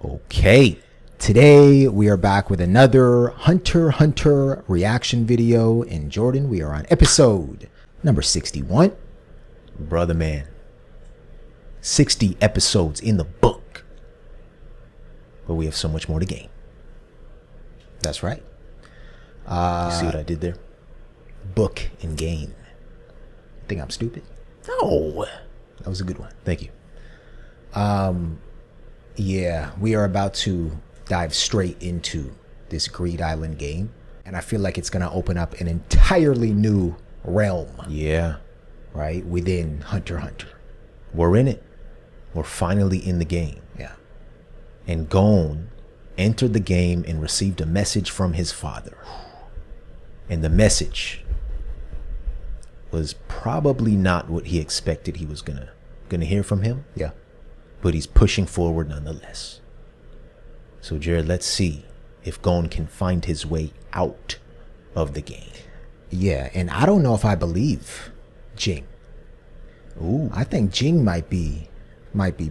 Okay, today we are back with another Hunter x Hunter reaction video. And Jordan, we are on episode number 61. Brother man, 60 episodes in the book, but we have so much more to gain. That's right. You see what I did there? Book and game. Think I'm stupid? No, That was a good one. thank you. Yeah, we are about to dive straight into this Greed Island game, and I feel like it's gonna open up an entirely new realm, Yeah, right, within Hunter x Hunter. we're in it. We're finally in the game. Yeah. And Gon entered the game and received a message from his father. And the message was probably not what he expected he was gonna hear from him, Yeah. but he's pushing forward nonetheless. So Jared, let's see if Gon can find his way out of the game. Yeah, and I don't know if I believe Jing. Ooh, I think Jing might be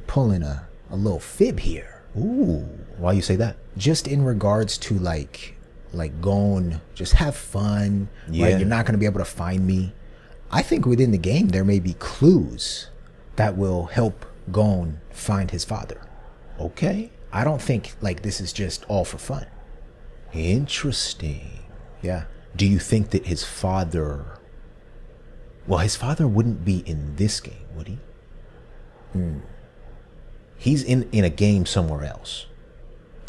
pulling a little fib here. ooh, why you say that? Just in regards to like Gon, just have fun. Yeah. Right? You're not gonna be able to find me. I think within the game there may be clues that will help Gon find his father. Okay, I don't think like this is just all for fun. interesting. Yeah. Do you think that his father... Well, his father wouldn't be in this game, would he? He's in a game somewhere else.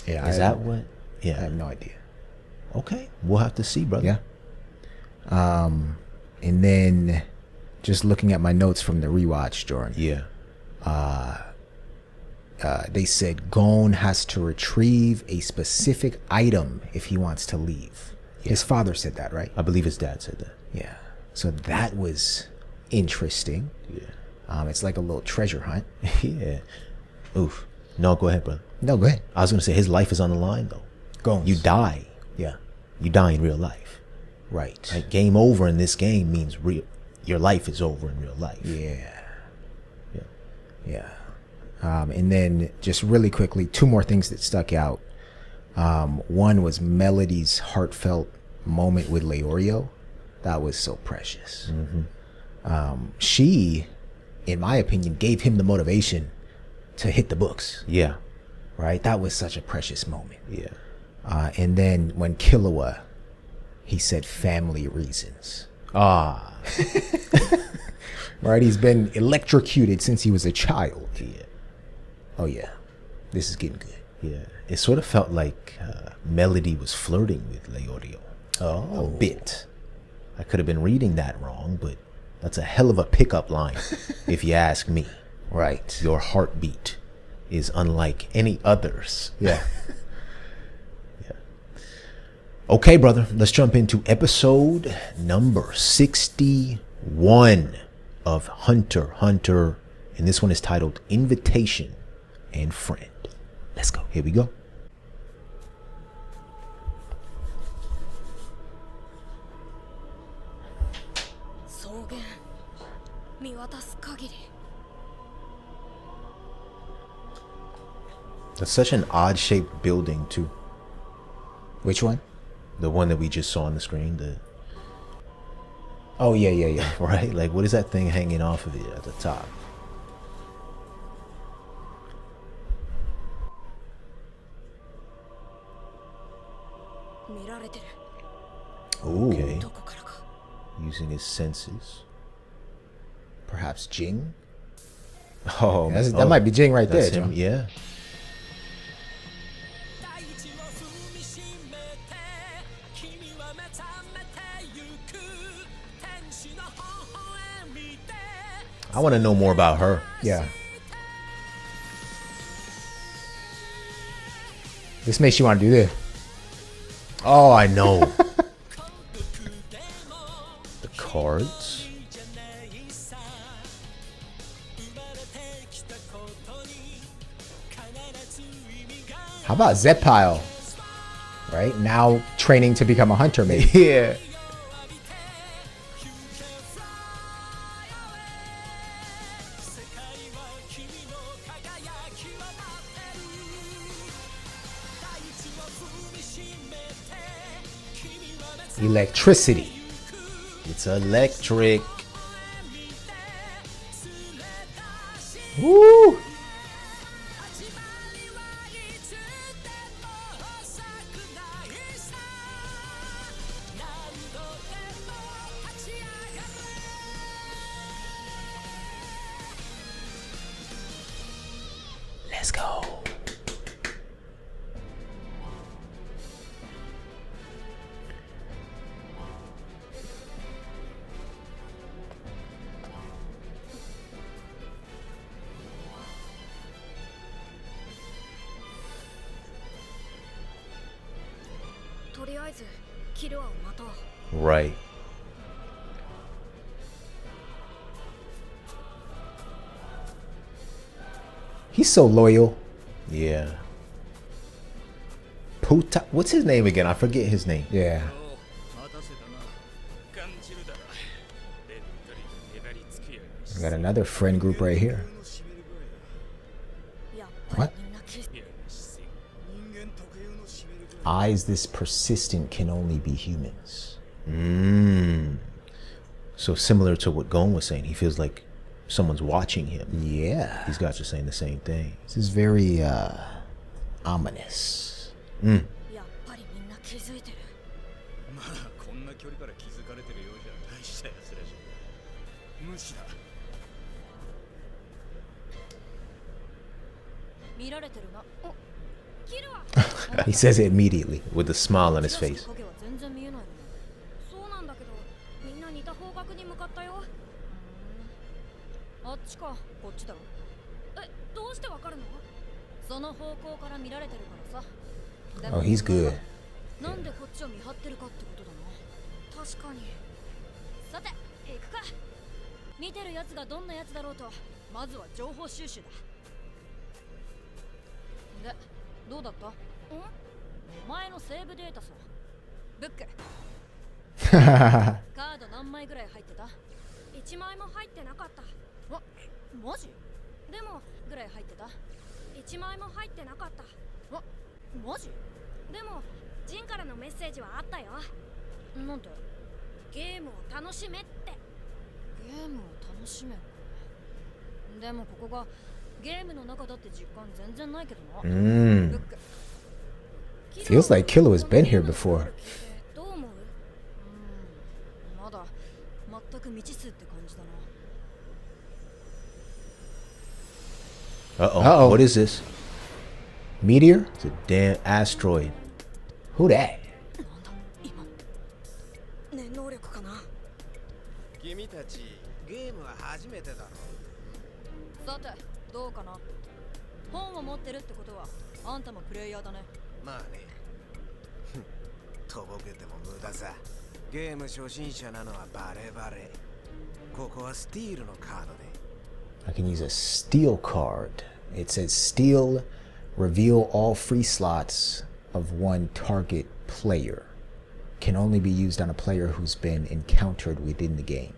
Yeah. Is that what? I Yeah. have no idea. Okay, we'll have to see, brother. Yeah. And then just looking at my notes from the rewatch, Jordan, Yeah. they said Gon has to retrieve a specific item if he wants to leave. His father said that, right? I believe his dad said that. Yeah. So that was interesting. Yeah. It's like a little treasure hunt. Yeah. Oof. No, go ahead, brother. No, go ahead. I was going to say his life is on the line, though. Gon's. You die. Yeah. You die in real life. Right. Like, game over in this game means your life is over in real life. Yeah. Yeah. Yeah. And then just really quickly, two more things that stuck out. One was Melody's heartfelt moment with Leorio. That was so precious. She, in my opinion, gave him the motivation to hit the books, Yeah. right? That was such a precious moment. Yeah. And then when Killua, he said family reasons. Ah. Right? He's been electrocuted since he was a child. Yeah. Oh, yeah. This is getting good. Yeah. It sort of felt like Melody was flirting with Leorio. Oh. A bit. I could have been reading that wrong, but that's a hell of a pickup line, if you ask me. Right. Your heartbeat is unlike any others. Yeah. Okay, brother, let's jump into episode number 61 of Hunter x Hunter. And this one is titled Invitation and Friend. Let's go. Here we go. 草原見渡す限り That's such an odd shaped building, too. Which one? The one that we just saw on the screen. Oh, yeah. Right? Like, what is that thing hanging off of it at the top? Ooh. Okay. どこからか Using his senses. Perhaps Jing? Oh, That might be Jing right there, that's him. John. Yeah. 大地を踏みしめて君は目覚めてゆく天使の微笑みで I want to know more about her. Yeah. This makes you want to do this. Oh, I know. The cards. How about Zepile? Right? Now training to become a hunter, maybe. Yeah. Electricity. It's electric. Woo! Let's go. Right. He's so loyal. Yeah. Puta. What's his name again? I forget his name. Yeah. 待たせたな感じるだろべったりと粘りつくように I got another friend group right here. What? Eyes this persistent can only be humans. So similar to what Gon was saying, he feels like someone's watching him. Yeah. These guys are saying the same thing. This is very ominous. やっぱりみんな気づいてる。まあこんな距離から気づかれてるようじゃ大したやつらじゃ無視だ見られてるな。お、キルは He says it immediately. With a smile on his face. 影は全然見えないの。そうなんだけど、みんな似た方角に向かったよ。あっちか、こっちだろ。え、どうしてわかるの？その方向から見られてるからさ。 Oh, he's good. なんでこっちを見張ってるかってことだな。確かに。さて、行くか。見てるやつがどんなやつだろうと、まずは情報収集だ。で、どうだった？お前のセーブデータさ。ブック。カード何枚ぐらい入ってた？1枚も入ってなかった。マジ？でもぐらい入ってた。1枚も入ってなかった。マジ？でもジンからのメッセージはあったよ。なんて？ゲームを楽しめって。ゲームを楽しめ。でもここがゲームの中だって実感全然ないけどな。ブック。 Feels like Killer has been here before. どう思う？まだ全く未知数って感じだな。 Uh-oh. What is this? Meteor? It's a damn asteroid. Who that? なんだ今。念能力かな。君たちゲームは初めてだろさてどうかな。本を持ってるってことはあんたもプレイヤーだね。まあねとぼけても無駄さゲーム初心者なのはバレバレここはスティールのカードで I can use a steal card. It says steal, reveal all free slots of one target player. Can only be used on a player who's been encountered within the game.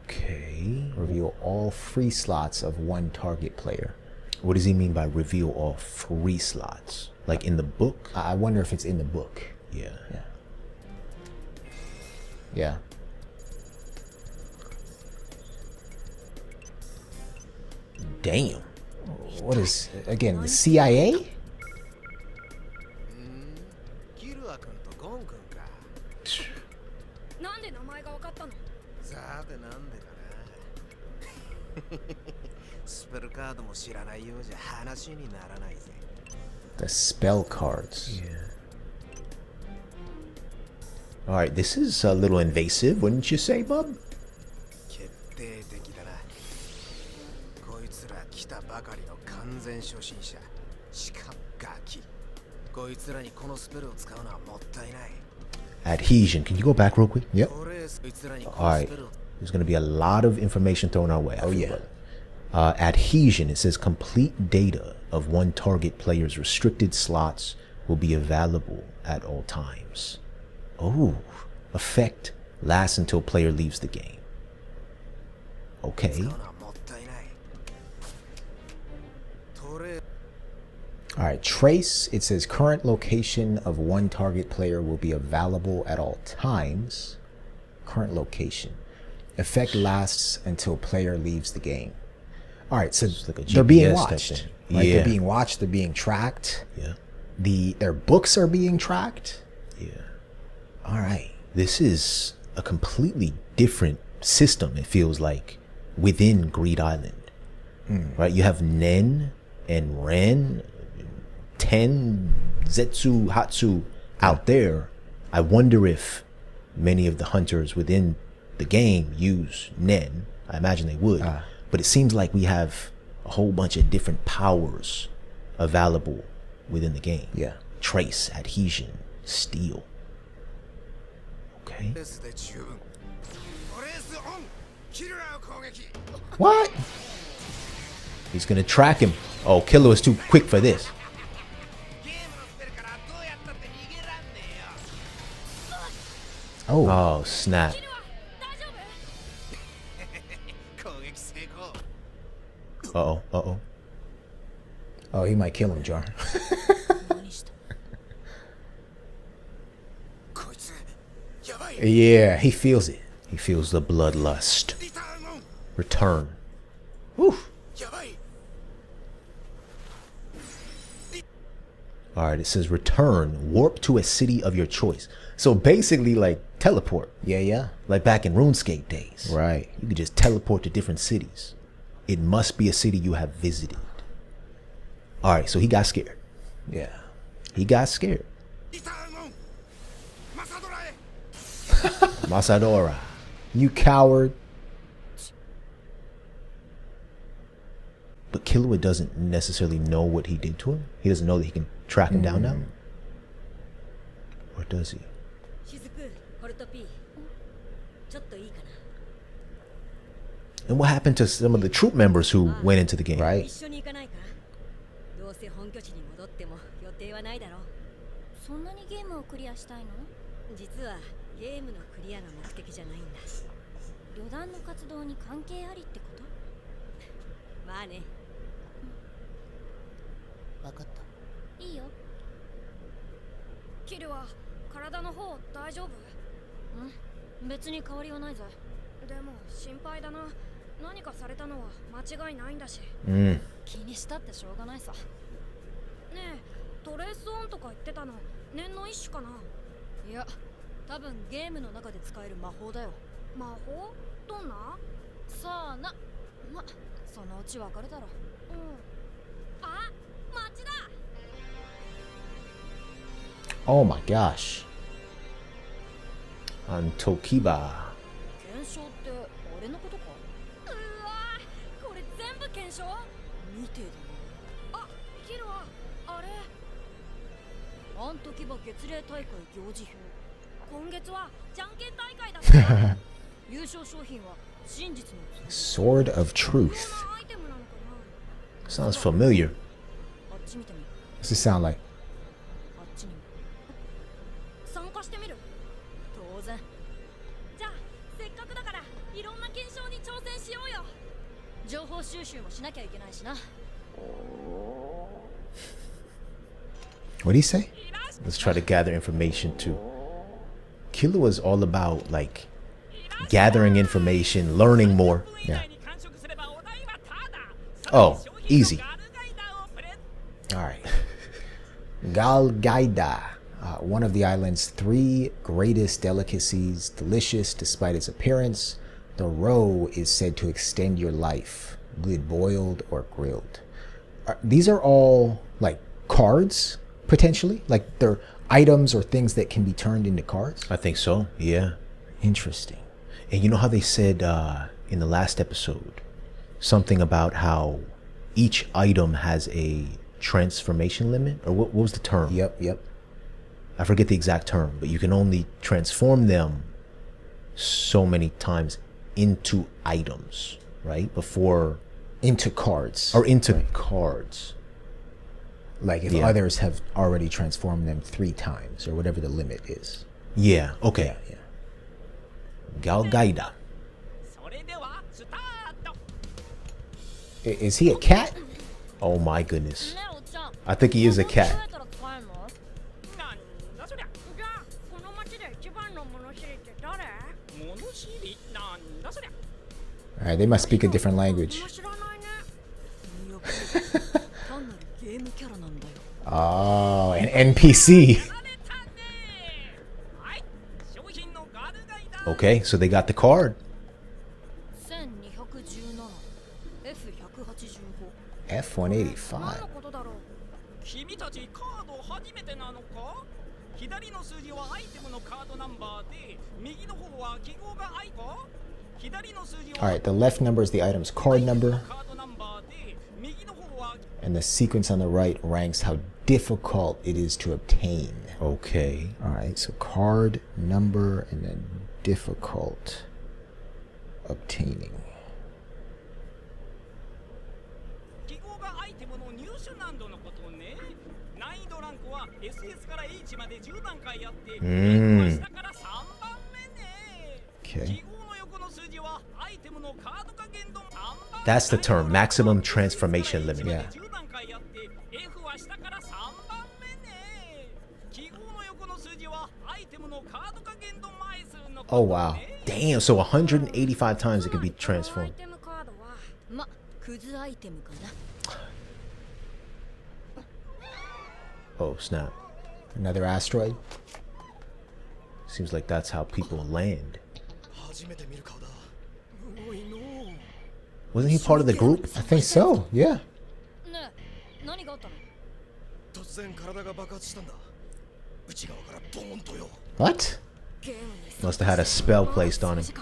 Okay. Reveal all free slots of one target player. What does he mean by reveal all free slots? Like in the book? I wonder if it's in the book. Yeah. Yeah. Damn. What is, again, the CIA? キルア君とゴン君かなんで名前が分かったの？さてなんでかなスペルカードも知らないようじゃ話にならないぜ The spell cards. All right, this is a little invasive, wouldn't you say, bub? 決定的だなこいつら来たばかりの完全初心者しかもガキこいつらにこのスペルを使うのはもったいない Adhesion. Can you go back real quick? Yep. これこいつらにこ All の right. スペルを There's going to be a lot of information thrown our way. I feel, yeah. brother. Adhesion. It says complete data of one target player's restricted slots will be available at all times. Oh, effect lasts until player leaves the game. Okay. 使うのはもったいないトレ All right, trace. It says current location of one target player will be available at all times. Current location. Effect lasts until player leaves the game. All right, so like a they're being GPS type watched. thing. Right? Yeah. They're being watched. They're being tracked. Yeah. Their books are being tracked. Yeah. All right. This is a completely different system, it feels like, within Greed Island. Right? You have Nen and Ren, Ten, Zetsu, Hatsu out there. I wonder if many of the hunters within the game use Nen. I imagine they would. But it seems like we have a whole bunch of different powers available within the game. Yeah. Trace, adhesion, steal. Okay. レースで十分トレースオンキルラー攻撃 What? He's gonna track him. Oh, Killer is too quick for this. ゲームのスペルからどうやったって逃げらんねえよ Oh. Oh, snap. 大丈夫？攻撃成功 Uh-oh, uh-oh. Oh, he might kill him, Jar. 何した？こいつやばい Yeah, he feels it. He feels the bloodlust. リターンオン Return. Whew. やばい All right, it says return. Warp to a city of your choice. So basically, like, teleport. Yeah, yeah. Like back in RuneScape days. Right. You could just teleport to different cities. It must be a city you have visited. All right, so he got scared. Yeah. He got scared. リターンオンマサドラへ Masadora. You coward. But Killua doesn't necessarily know what he did to him. He doesn't know that he can track him down now. Or does he? しずく、ホルトピー。ちょっといいかな。 And what happened to some of the troop members who went into the game? 一 Right. 緒に行かないか？どうせ本拠地に戻っても予定はないだろう。そんなにゲームをクリアしたいの？実はゲームのクリアが目的じゃないんだ。旅団の活動に関係ありってこと？まあね。わかった。いいよ。キルは体の方大丈夫？別に変わりはないぞ。でも心配だな。何かされたのは間違いないんだし。気にしたってしょうがないさ。ねえ、トレースオンとか言ってたの念の一種かな？いや、多分ゲームの中で使える魔法だよ。魔法？どんな？さあな。ま、そのうちわかるだろう。あ、町だ。 Oh my gosh. On Tokiba. 検証って俺のことか？うわー、これ全部検証？見てだな。あ、キルはあれ。あん時は月例大会行事表。今月はじゃんけん大会だった。優勝商品は真実の Sword of Truth. アイテムなのかな？ Sounds familiar. あっち見てみ。 What's it sound like? あっちにも。参加してみる？当然。じゃあせっかくだからいろんな検証に挑戦しようよ。情報収集もしなきゃいけないしな。 What did he say? Let's try to gather information too. Killua is all about like gathering information, learning more. Yeah. Oh, easy. All right. Galgaida, one of the island's 3 greatest delicacies, delicious despite its appearance. The roe is said to extend your life, good boiled or grilled. These are all like cards, potentially? Like they're items or things that can be turned into cards? I think so. Yeah. Interesting. And you know how they said in the last episode something about how each item has a transformation limit? Or what was the term? Yep. I forget the exact term, but you can only transform them so many times into items, right? Before... Into cards. Or into cards. Like if others have already transformed them 3 times or whatever the limit is. Yeah, okay. Yeah. Galgaida. それではスタート Is he a cat? Oh my goodness. ねえおっちゃん、I think he is a cat. なんだそりゃ。じゃあこの町で一番の物知りって誰？物知りなんだそりゃ。 All right, they must speak a different language. 知らないね。単なるゲームキャラなんだよ。 Oh, an NPC. Okay, so they got the card. 1217 F185. 何のことだろう。君たちカード初めてなのか？左の数字はアイテムのカードナンバーで、右の方は記号がアイコン。左の数字は All right, the left number is the item's card number, カードナンバーで、右の方は and the sequence on the right ranks how difficult it is to obtain. Okay. All right, so card number and then difficult obtaining. 記号がアイテムの入手難度のことね。難易度ランクは SS から H まで10段階あって、F は下から3番目ね。 Okay. 記号の横の数字はアイテムのカード化限度3番。 That's the term, maximum transformation limit. Yeah. 10段階あって F は下から3番目ね。記号の横の数字はアイテムのカード化限度枚数のことね。 Oh, wow. Damn, so 185 times it can be アイ transformed. テムカードはま、クズアイテムかな。 Oh, snap. Another asteroid. Seems like that's how people land. 初めて見る顔だ。おいの。 Wasn't he part of the group? I think so. Yeah. ねえ、何があったの？突然体が爆発したんだ。内側からボーンとよ。 What? ゲームに Must have had a spell placed on him.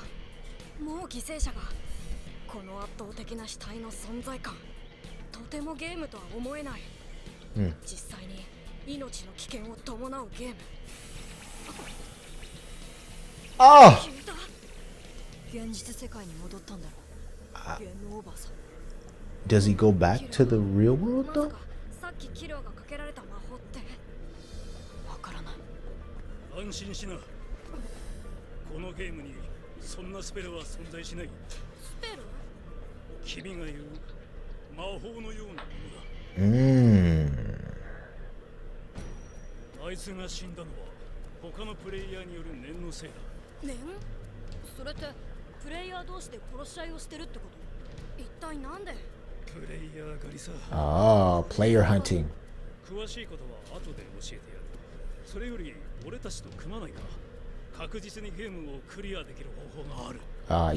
もう犠牲者が。この圧倒的な死体の存在感、とてもゲームとは思えない。実際に命の危険を伴うゲーム。 Oh! 消えた。現実世界に戻ったんだろう。ゲームオーバーさ。 Does he go back to the real world まさ though? かさっきキロアがかけられた魔法ってわからない。安心しな。このゲームにそんなスペルは存在しない。スペル？君が言う魔法のようなも Mmm. のだ。あいつが死んだのは他のプレイヤーによる念のせいだ。念？それってプレイヤー同士で殺し合いをしてるってこと？一体なんで？プレイヤー狩りさ。 Oh, player hunting. 詳しいことは後で教えてやる。それより俺たちと組まないか。確実にゲームをクリアできる方法がある。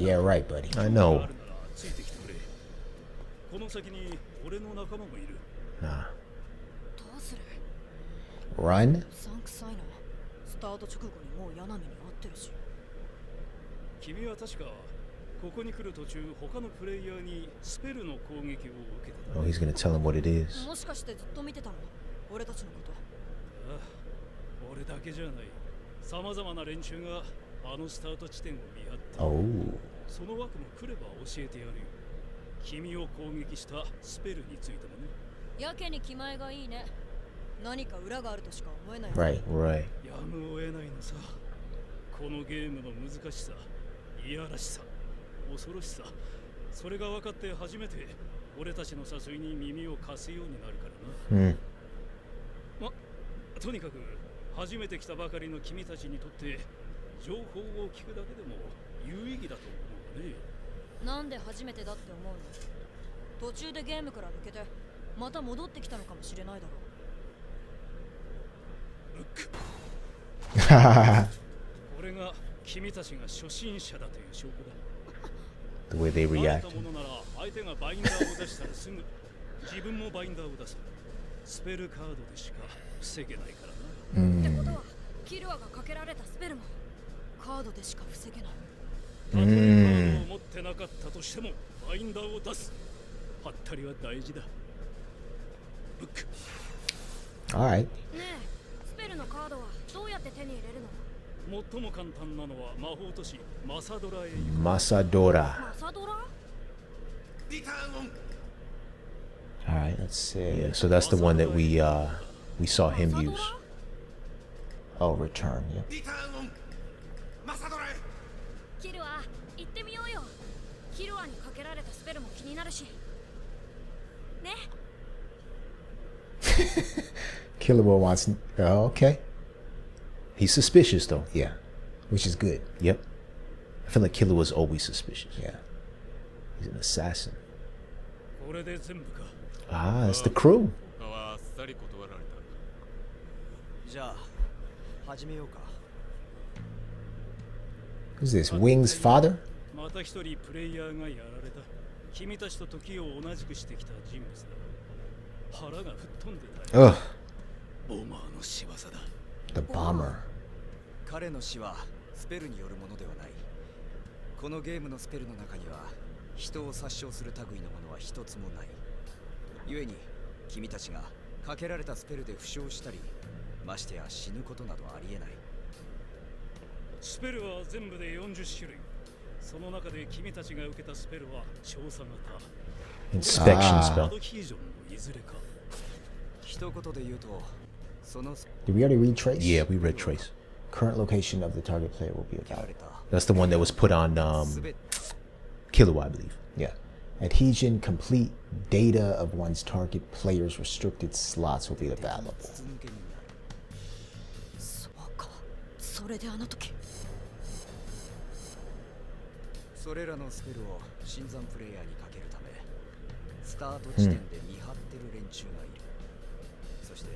Yeah, right, buddy. I あ know. るならついてきてくれ。この先に俺の仲間もいる。 Nah. どうする？ Run? さんくさいな。スタート直後にもう嫌な目に遭ってるし。君は確かここに来る途中他のプレイヤーにスペルの攻撃を受けてた。 Oh, he's gonna tell him what it is. もしかしてずっと見てたの？俺たちのこと。ああ、俺だけじゃない。さまざまな連中があのスタート地点を見張って。 Oh. その枠も来れば教えてやるよ。君を攻撃したスペルについてもね。やけに気前がいいね。何か裏があるとしか思えない。 Right, right. やむを得ないのさ。このゲームの難しさ、いやらしさ、恐ろしさ、それが分かって初めて俺たちの誘いに耳を貸すようになるからな。 Hmm. とにかく初めて来たばかりの君たちにとって情報を聞くだけでも有意義だと思うね。なんで初めてだって思うの？途中でゲームから抜けてまた戻ってきたのかもしれないだろう。ブック。これが君たちが初心者だという証拠だ。 The way they 慣れ react. たものなら相手がバインダーを出したらすぐ自分もバインダーを出す。スペルカードでしか防げないからな。ってことはキルアがかけられたスペルもカードでしか防げない。たとえカードを持ってなかったとしてもバインダーを出す。はったりは大事だ。ブック。 All right. ねえ、スペルのカードはどうやって手に入れるの？最も簡単なのは魔法都市マサドラへ行く。 Masadora. マサドラ？リターンオン。 All right, let's see. Yeah, so that's the one that we saw him use. Oh, return. Yep. リターンオン。マサドラへ。キルア、行ってみようよ。キルアにかけられたスペルも気になるし。ね。Killua wants. Oh, okay. He's suspicious though. Yeah, which is good. Yep. I feel like Killua was always suspicious. Yeah. He's an assassin. これで全部か。 Ah, that's the crew. 他はあっさり断られた。じゃあ始めようか。 Who's this? Wing's father? また一人プレイヤーがやられた。君たちと時を同じくしてきた人物だ。腹が吹っ飛んでたよ。 Ugh. ボマーの仕業だ。 The bomber. 彼の死はスペルによるものではない。このゲームのスペルの中には人を殺傷する類のものは一つもない。故に君たちがかけられたスペルで負傷したり、ましてや死ぬことなどありえない。スペルは全部で40種類。その中で君たちが受けたスペルは調査型。 Inspection あー spell. アドヒージョンのいずれか。一言で言うと、その Did we already read Trace? Yeah, we read Trace. Current location of the target player will be 切ら about. れた That's the one that was put on すべて Killua, I believe. Yeah. Adhesion, complete data of one's target player's restricted slots will be available. 筒抜けになる。そうか、それであの時。それらのスペルを新参プレイヤーにかけるため、スタート地点で見張ってる連中がいる。そして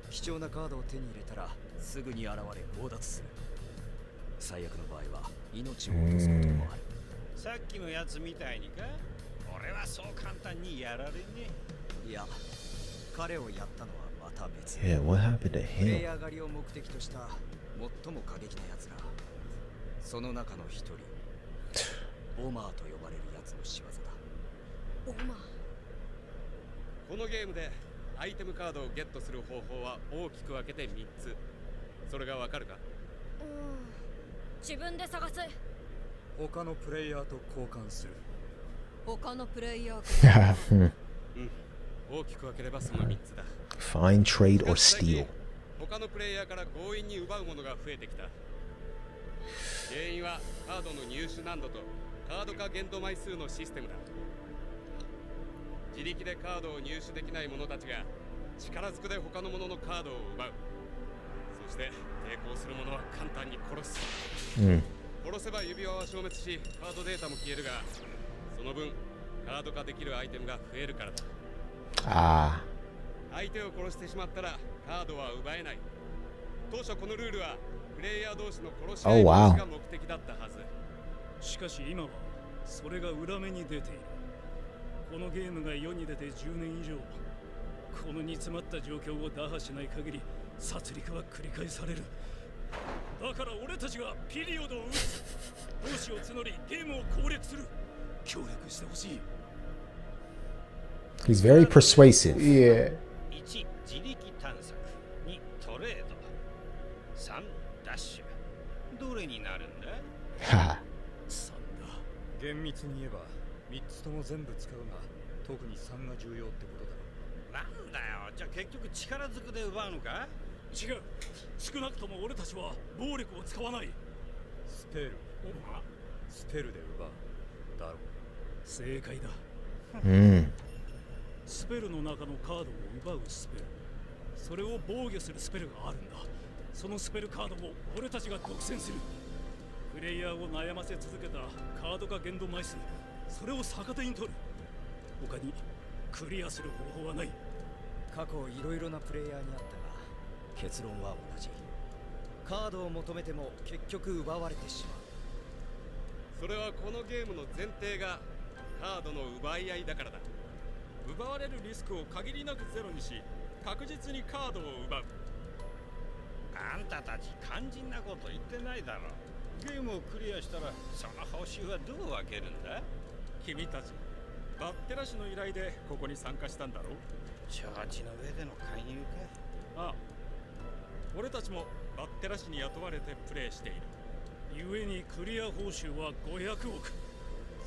貴重なカードを手に入れたらすぐに現れ強奪する。最悪の場合は命を落とすこともある。さっきのやつみたいにか。俺はそう簡単にやられねいや、彼をやったのはまた別。 Yeah, what happened to プレイ him? ヤー狩りを目的とした最も過激な奴ら。その中の一人、ボマーと呼ばれる奴の仕業だ。ボマー。このゲームでアイテムカードをゲットする方法は大きく分けて3つ。それがわかるか？自分で探す。他のプレイヤーと交換する。他のプレイヤーが。大きく分ければその3つだ。 Find, trade, or steal. 他のプレイヤーから強引に奪うものが増えてきた。原因はカードの入手難度とカード化限度枚数のシステムだ。自力でカードを入手できない者たちが力ずくで他の者のカードを奪う。そして抵抗する者は簡単に殺す。殺せば指輪は消滅しカードデータも消えるが、その分カード化できるアイテムが増えるからだ。 Ah. 相手を殺してしまったらカードは奪えない。当初このルールはプレイヤー同士の殺し合い Oh, wow. が目的だったはず。しかし今はそれが裏目に出ている。このゲームが世に出て10年以上、この煮詰まった状況を打破しない限り殺戮は繰り返される。だから俺たちがピリオドを打つ。同志を募りゲームを攻略する。協力してほしい。 He's very persuasive. ?1、Yeah. 自力探索。2、トレード。3、ダッシュ。どれになるんだ？ Ha. 3だ。厳密に言えば3つとも全部使うが、特に3が重要ってことだろ。なんだよ。じゃあ結局力ずくで奪うのか？違う。少なくとも俺たちは暴力を使わない。スペル。スペルで奪う。だろう。正解だ。 スペルの中のカードを奪うスペル。それを防御するスペルがあるんだ。そのスペルカードを俺たちが独占する。プレイヤーを悩ませ続けたカード化限度枚数、それを逆手に取る。他にクリアする方法はない。過去いろいろなプレイヤーにあったが、結論は同じ。カードを求めても結局奪われてしまう。それはこのゲームの前提がカードの奪い合いだからだ。奪われるリスクを限りなくゼロにし、確実にカードを奪う。あんたたち肝心なこと言ってないだろ。ゲームをクリアしたらその報酬はどう分けるんだ？君たちバッテラ氏の依頼でここに参加したんだろう。承知の上での勧誘か。ああ、俺たちもバッテラ氏に雇われてプレイしている。故にクリア報酬は500億。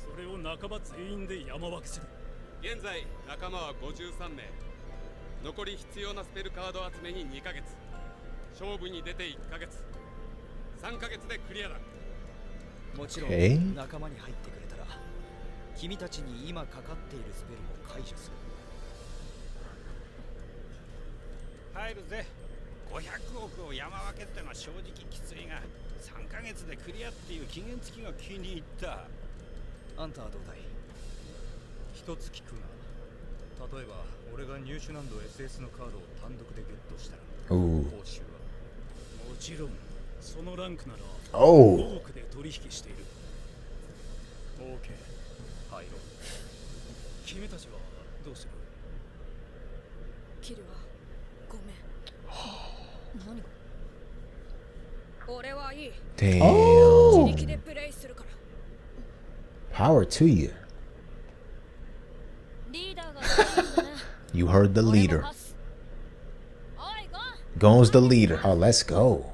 それを仲間全員で山分けする。現在仲間は53名。残り必要なスペルカード集めに2ヶ月。勝負に出て1ヶ月。3ヶ月でクリアだ。もちろん Okay. 仲間に入ってくれたら、君たちに今かかっているスペルも解除する。入るぜ。500億を山分けってのは正直きついが、3ヶ月でクリアっていう期限付きが気に入った。あんたはどうだい？一つ聞くが、例えば俺が入手難度 SS のカードを単独でゲットしたら、報酬は？もちろんそのランクならお5億で取引している。 OK、入ろう。君たちはどうする？キルはごめん。何が？俺はいい。自 Damn. 力でプレイするから。 Power to you. リーダーがいるんだね。 You heard the 俺も leader. パス。おいゴン。 Gon's the leader. Oh, let's go.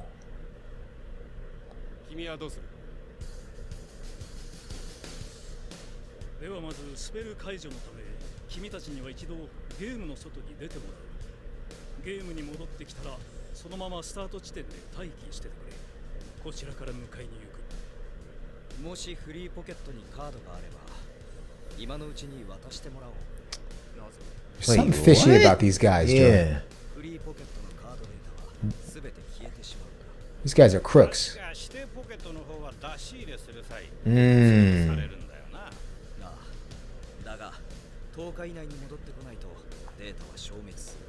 君はどうする？ではまずスペル解除のため君たちには一度ゲームの外に出てもらう。ゲームに戻ってきたらそのままスタート地点で待機しててくれ。こちらから迎えに行く。もしフリーポケットにカードがあれば今のうちに渡してもらおう。なぜ？ There's something Wait, fishy what? about these guys, Jordan. Yeah. フリーポケットのカードデータは全て消えてしまう。 These guys are crooks. 確か指定ポケットの方は出し入れする際、Mm. されるんだよな。なあ、だが10日以内に戻ってこないとデータは消滅する。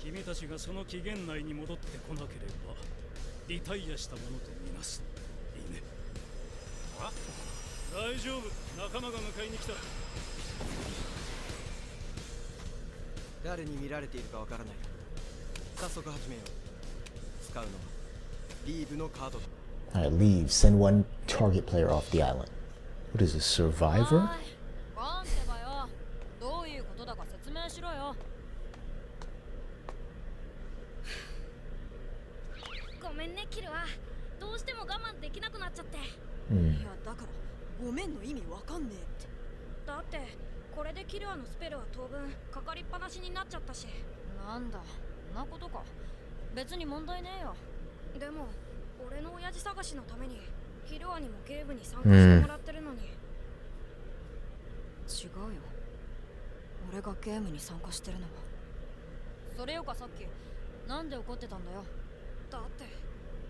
君たちがその期限内に戻ってこなければリタイアしたものとみなす。いいね？あ、大丈夫、仲間が迎えに来た。誰に見られているかわからない。早速始めよう。使うのはリーブのカードだ。 Alright, leave. Send one target player off the island. What is this, Survivor? おいゴンってばよ。どういうことだか説明しろよ。ごめんねキルは。どうしても我慢できなくなっちゃって。いやだからごめんの意味わかんねえって。だってこれでキルアのスペルは当分かかりっぱなしになっちゃったし。なんだ、そんなことか。別に問題ねえよ。でも俺の親父探しのためにキルアにもゲームに参加してもらってるのに。違うよ、俺がゲームに参加してるのは。それよかさっきなんで怒ってたんだよ。だって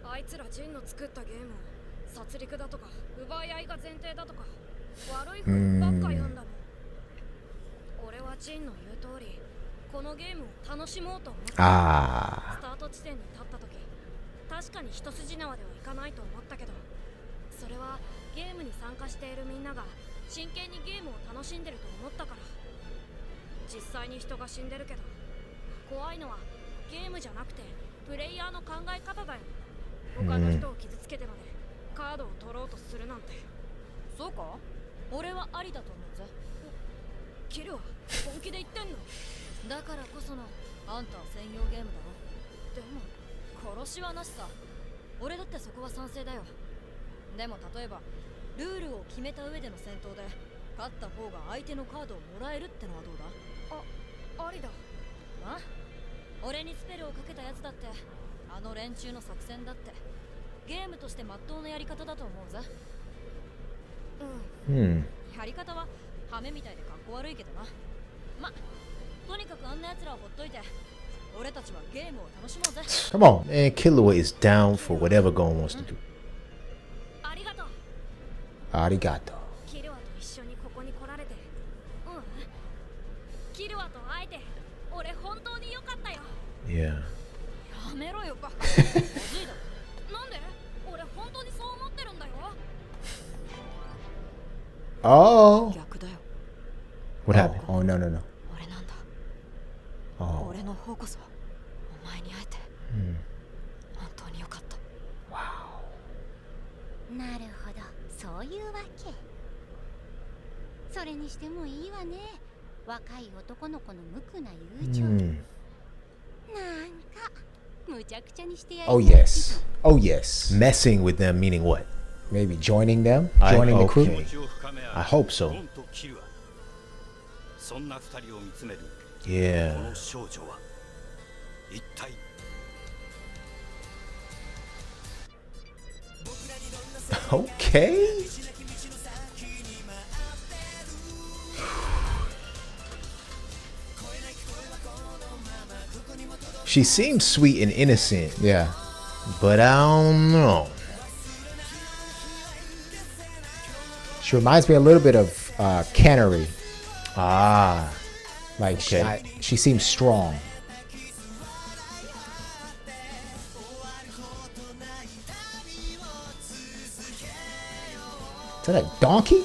あいつらジンの作ったゲームを殺戮だとか奪い合いが前提だとか悪い風ばっか言うんだもん。俺はジンの言う通りこのゲームを楽しもうと思ってスタート地点に立った時、確かに一筋縄ではいかないと思ったけど、それはゲームに参加しているみんなが真剣にゲームを楽しんでると思ったから。実際に人が死んでるけど怖いのはゲームじゃなくてプレイヤーの考え方だよ。他の人を傷つけてまでカードを取ろうとするなんて。そうか？俺はありだと思うぜ。キルは本気で言ってんの？だからこそのあんたは専用ゲームだろ。でも殺しはなしさ。俺だってそこは賛成だよ。でも例えばルールを決めた上での戦闘で勝った方が相手のカードをもらえるってのはどうだ？ありだ。あ？俺にスペルをかけたやつだってあの連中の作戦だってゲームとして真っ当なやり方だと思うぜ。やり方はハメみたいでかっこ悪いけどな。ま、とにかくあんな奴らをほっといて俺たちはゲームを楽しもうぜ。 Come on, man. Killua is down for whatever Gon wants to do. ありがとう。 Arigato. キルアと一緒にここに来られて。キルアと会えて俺本当に良かったよ。 Yeah. やめろよバカ。まずいだろ。なんで？俺本当にそう思ってるんだよ。 Oh. 逆だよ。 What happened? Oh, no, no, no. 俺なんだ。 Oh. 俺の方こそお前に会えて本当に良かった。 Wow. なるほど、そういうわけ。それにしてもいいわね、若い男の子の無垢な友情。なんかむちゃくちゃにしてやる。 Oh, yes. Oh, yes. Messing with them meaning what? Maybe joining them? I Joining the hope crew? so. 気持ちを深め合う I hope so. ゴンとキルア。そんな二人を見つめるこ Yeah. の少女は一体。 Okay. She seems sweet and innocent. Yeah. But I don't know. She reminds me a little bit of Cannery. Ah. Like Okay. she seems strong. Is that a donkey?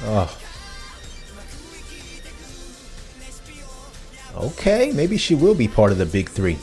Oh. Okay, maybe she will be part of the big three.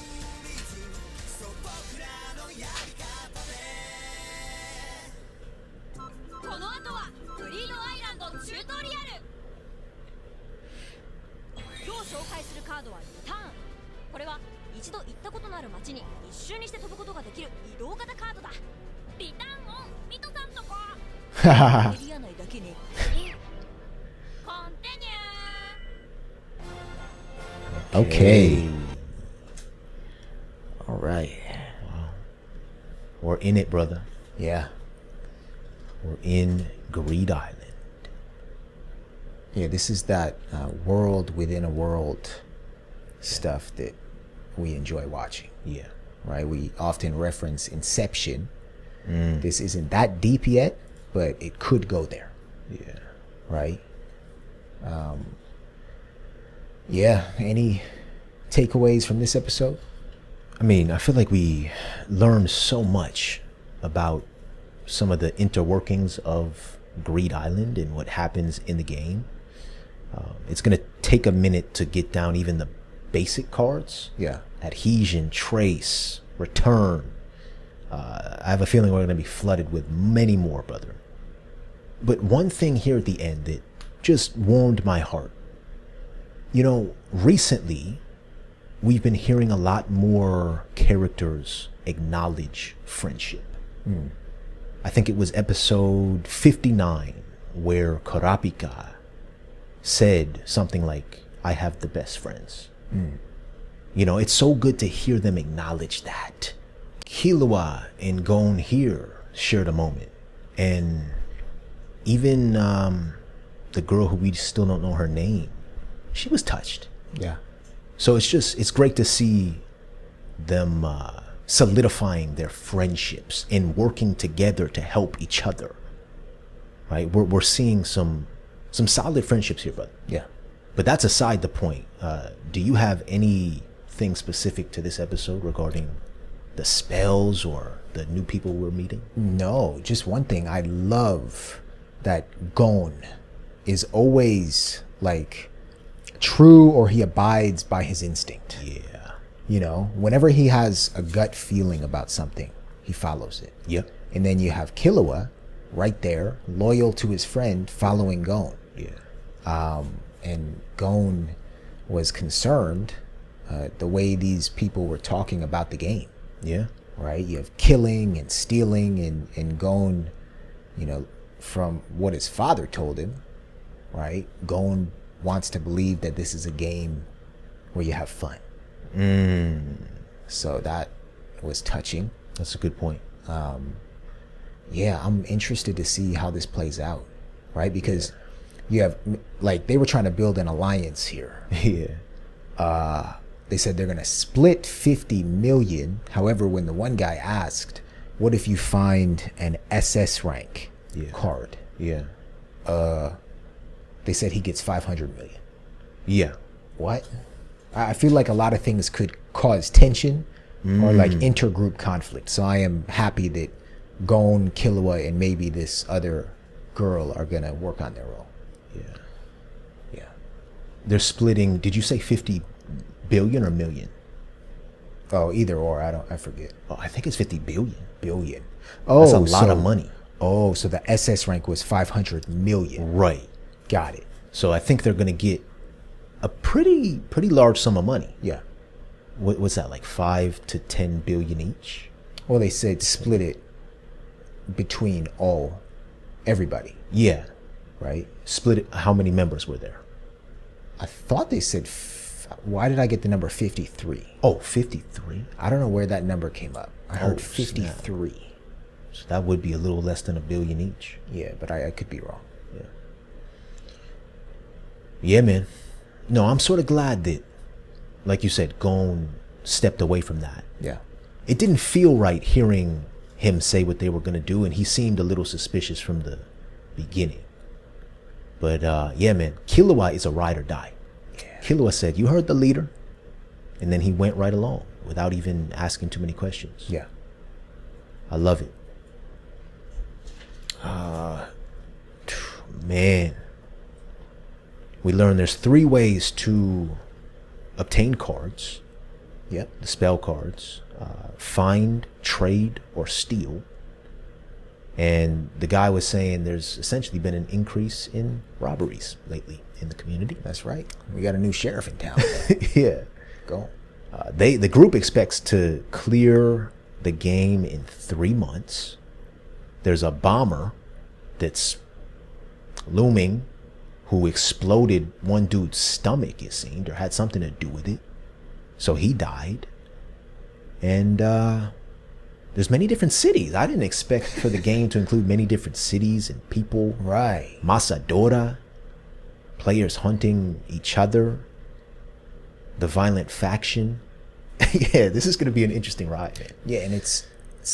Okay. All right. Wow. We're in it, brother. Yeah. We're in Greed Island. Yeah, this is that world within a world stuff that we enjoy watching. Yeah. Right? We often reference Inception. This isn't that deep yet, but it could go there. Yeah. Right? Yeah. Any takeaways from this episode? I mean, I feel like we learned so much about some of the interworkings of Greed Island and what happens in the game. It's going to take a minute to get down even the basic cards. Yeah. Adhesion, trace, return. I have a feeling we're going to be flooded with many more, brother. But one thing here at the end that just warmed my heart. You know, recently, we've been hearing a lot more characters acknowledge friendship. I think it was episode 59 where Kurapika said something like, I have the best friends. You know, it's so good to hear them acknowledge that. Killua and Gon here shared a moment. And even the girl who we still don't know her name, she was touched. Yeah. So it's great to see them solidifying their friendships and working together to help each other. Right? We're seeing some solid friendships here, brother. Yeah. But that's aside the point. Do you have anything specific to this episode regarding the spells or the new people we're meeting? No, just one thing. I love that Gon is always like true, or he abides by his instinct. Yeah. You know, whenever he has a gut feeling about something, he follows it. Yep. And then you have Killua right there, loyal to his friend, following Gon. Yeah. And Gon was concerned the way these people were talking about the game. Yeah. Right? You have killing and stealing, and Gon, you know, from what his father told him, right? Gon wants to believe that this is a game where you have fun. So that was touching. That's a good point. Yeah, I'm interested to see how this plays out, right? Because you have, like, they were trying to build an alliance here. Yeah. They said they're going to split 50 million. However, when the one guy asked, what if you find an SS rank card? Yeah. They said he gets 500 million. Yeah. What? I feel like a lot of things could cause tension or like intergroup conflict. So I am happy that Gon, Killua, and maybe this other girl are going to work on their own. Yeah. Yeah. They're splitting, did you say 50 billion or million? Oh, either or. I forget. Oh, I think it's 50 billion. Billion. Oh, that's a lot of money. Oh, so the SS rank was 500 million. Right. Got it. So I think they're going to get a pretty large sum of money. Yeah. What's that, like 5 to 10 billion each? Well, they said split it between all everybody. Yeah. Right? Split it. How many members were there? I thought they said, why did I get the number 53? Oh, 53? I don't know where that number came up. I heard 53. Snap. So that would be a little less than $1 billion each. Yeah, but I could be wrong. Yeah. Yeah, man. No, I'm sort of glad that, like you said, Gon stepped away from that. Yeah. It didn't feel right hearing him say what they were going to do, and he seemed a little suspicious from the beginning. But yeah, man, Killua is a ride or die. Yeah. Killua said, you heard the leader? And then he went right along without even asking too many questions. Yeah. I love it. Man. We learned there's 3 ways to obtain cards. Yep. The spell cards. Find, trade, or steal. And the guy was saying there's essentially been an increase in robberies lately in the community. That's right. We got a new sheriff in town. Yeah. Go. The group expects to clear the game in 3 months. There's a bomber that's looming who exploded one dude's stomach, it seemed, or had something to do with it. So he died. And there's many different cities. I didn't expect for the game to include many different cities and people. Right. Masadora. Players hunting each other. The violent faction. Yeah, this is going to be an interesting ride, man. Yeah, and it's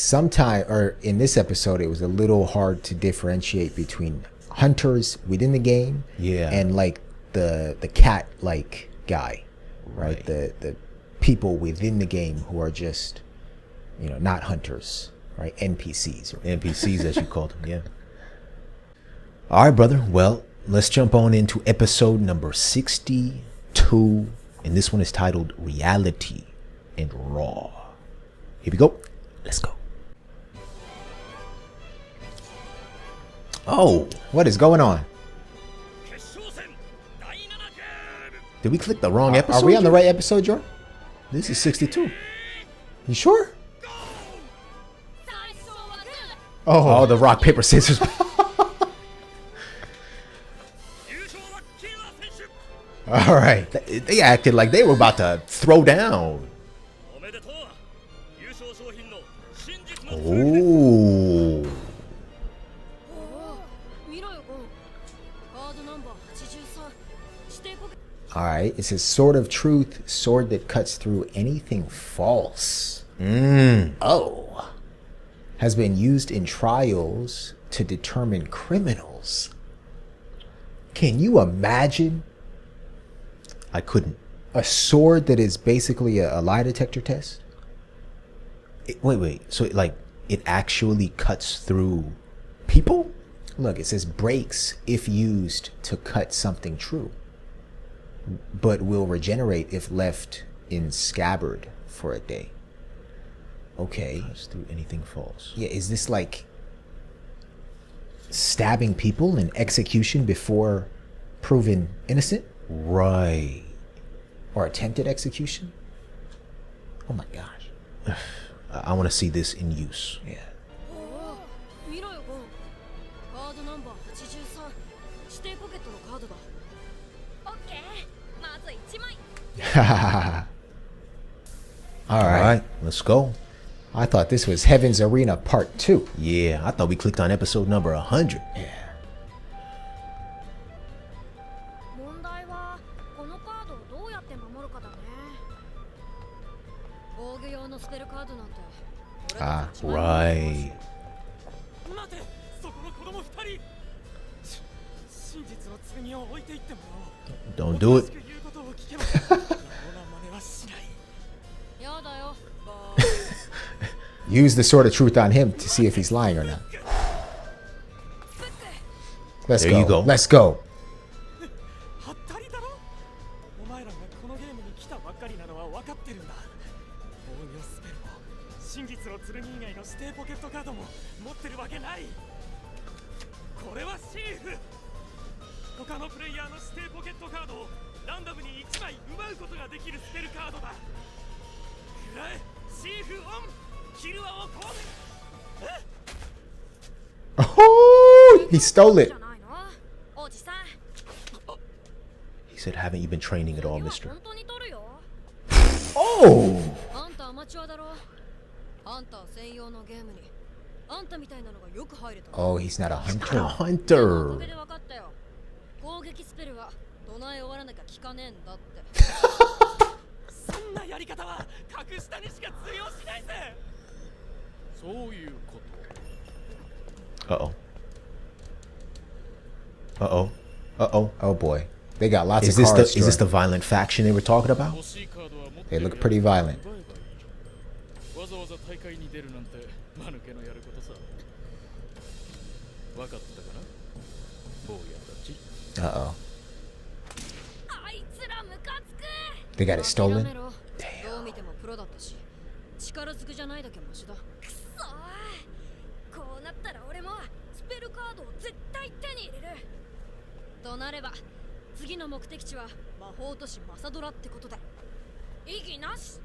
or in this episode, it was a little hard to differentiate between hunters within the game, and like the cat like guy, right? The people within the game who are just, not hunters, right? NPCs. NPCs, as you called them, yeah. All right, brother. Well, let's jump on into episode number 62, and this one is titled Reality and Raw. Here we go. Let's go. Oh, what is going on? Did we click the wrong episode? Are we on the right episode, Jordan? This is 62. You sure? Oh, the rock, paper, scissors. All right. They acted like they were about to throw down. Oh. All right. It says sword of truth, sword that cuts through anything false. Oh. Has been used in trials to determine criminals. Can you imagine? I couldn't. A sword that is basically a lie detector test? Wait. So it actually cuts through people? Look, it says breaks if used to cut something true, but will regenerate if left in scabbard for a day. Okay. Cuts through anything false. Yeah, is this like stabbing people in execution before proven innocent? Right. Or attempted execution? Oh my gosh. I want to see this in use. Yeah. All right, let's go. I thought this was Heaven's Arena Part 2. Yeah, I thought we clicked on episode number 100. Yeah. Right. Don't do it. Use the sword of truth on him to see if he's lying or not. Let's there go. You go. Let's go. Oh, He stole it. He said, haven't you been training at all, mister? Oh! Oh, he's not a hunter. A hunter. 攻撃スペルはどない終わらなきゃ効かねえんだって。そんなやり方は格下にしか通用しないぜ。そういうこと。Uh-oh. Uh-oh. Uh-oh. Oh boy. They got lots Is of this cards. is this the violent faction they were talking about? They look pretty violent. わざわざ大会に出るなんて間抜けのやることさ。わかったかな？坊やたち。Uh-oh. They got it stolen? Damn. どう見てもプロだったし、力ずくじゃないだけマシだ。くそー。こうなったら俺もスペルカードを絶対手に入れる。となれば、次の目的地は魔法都市マサドラってことで。意義なし。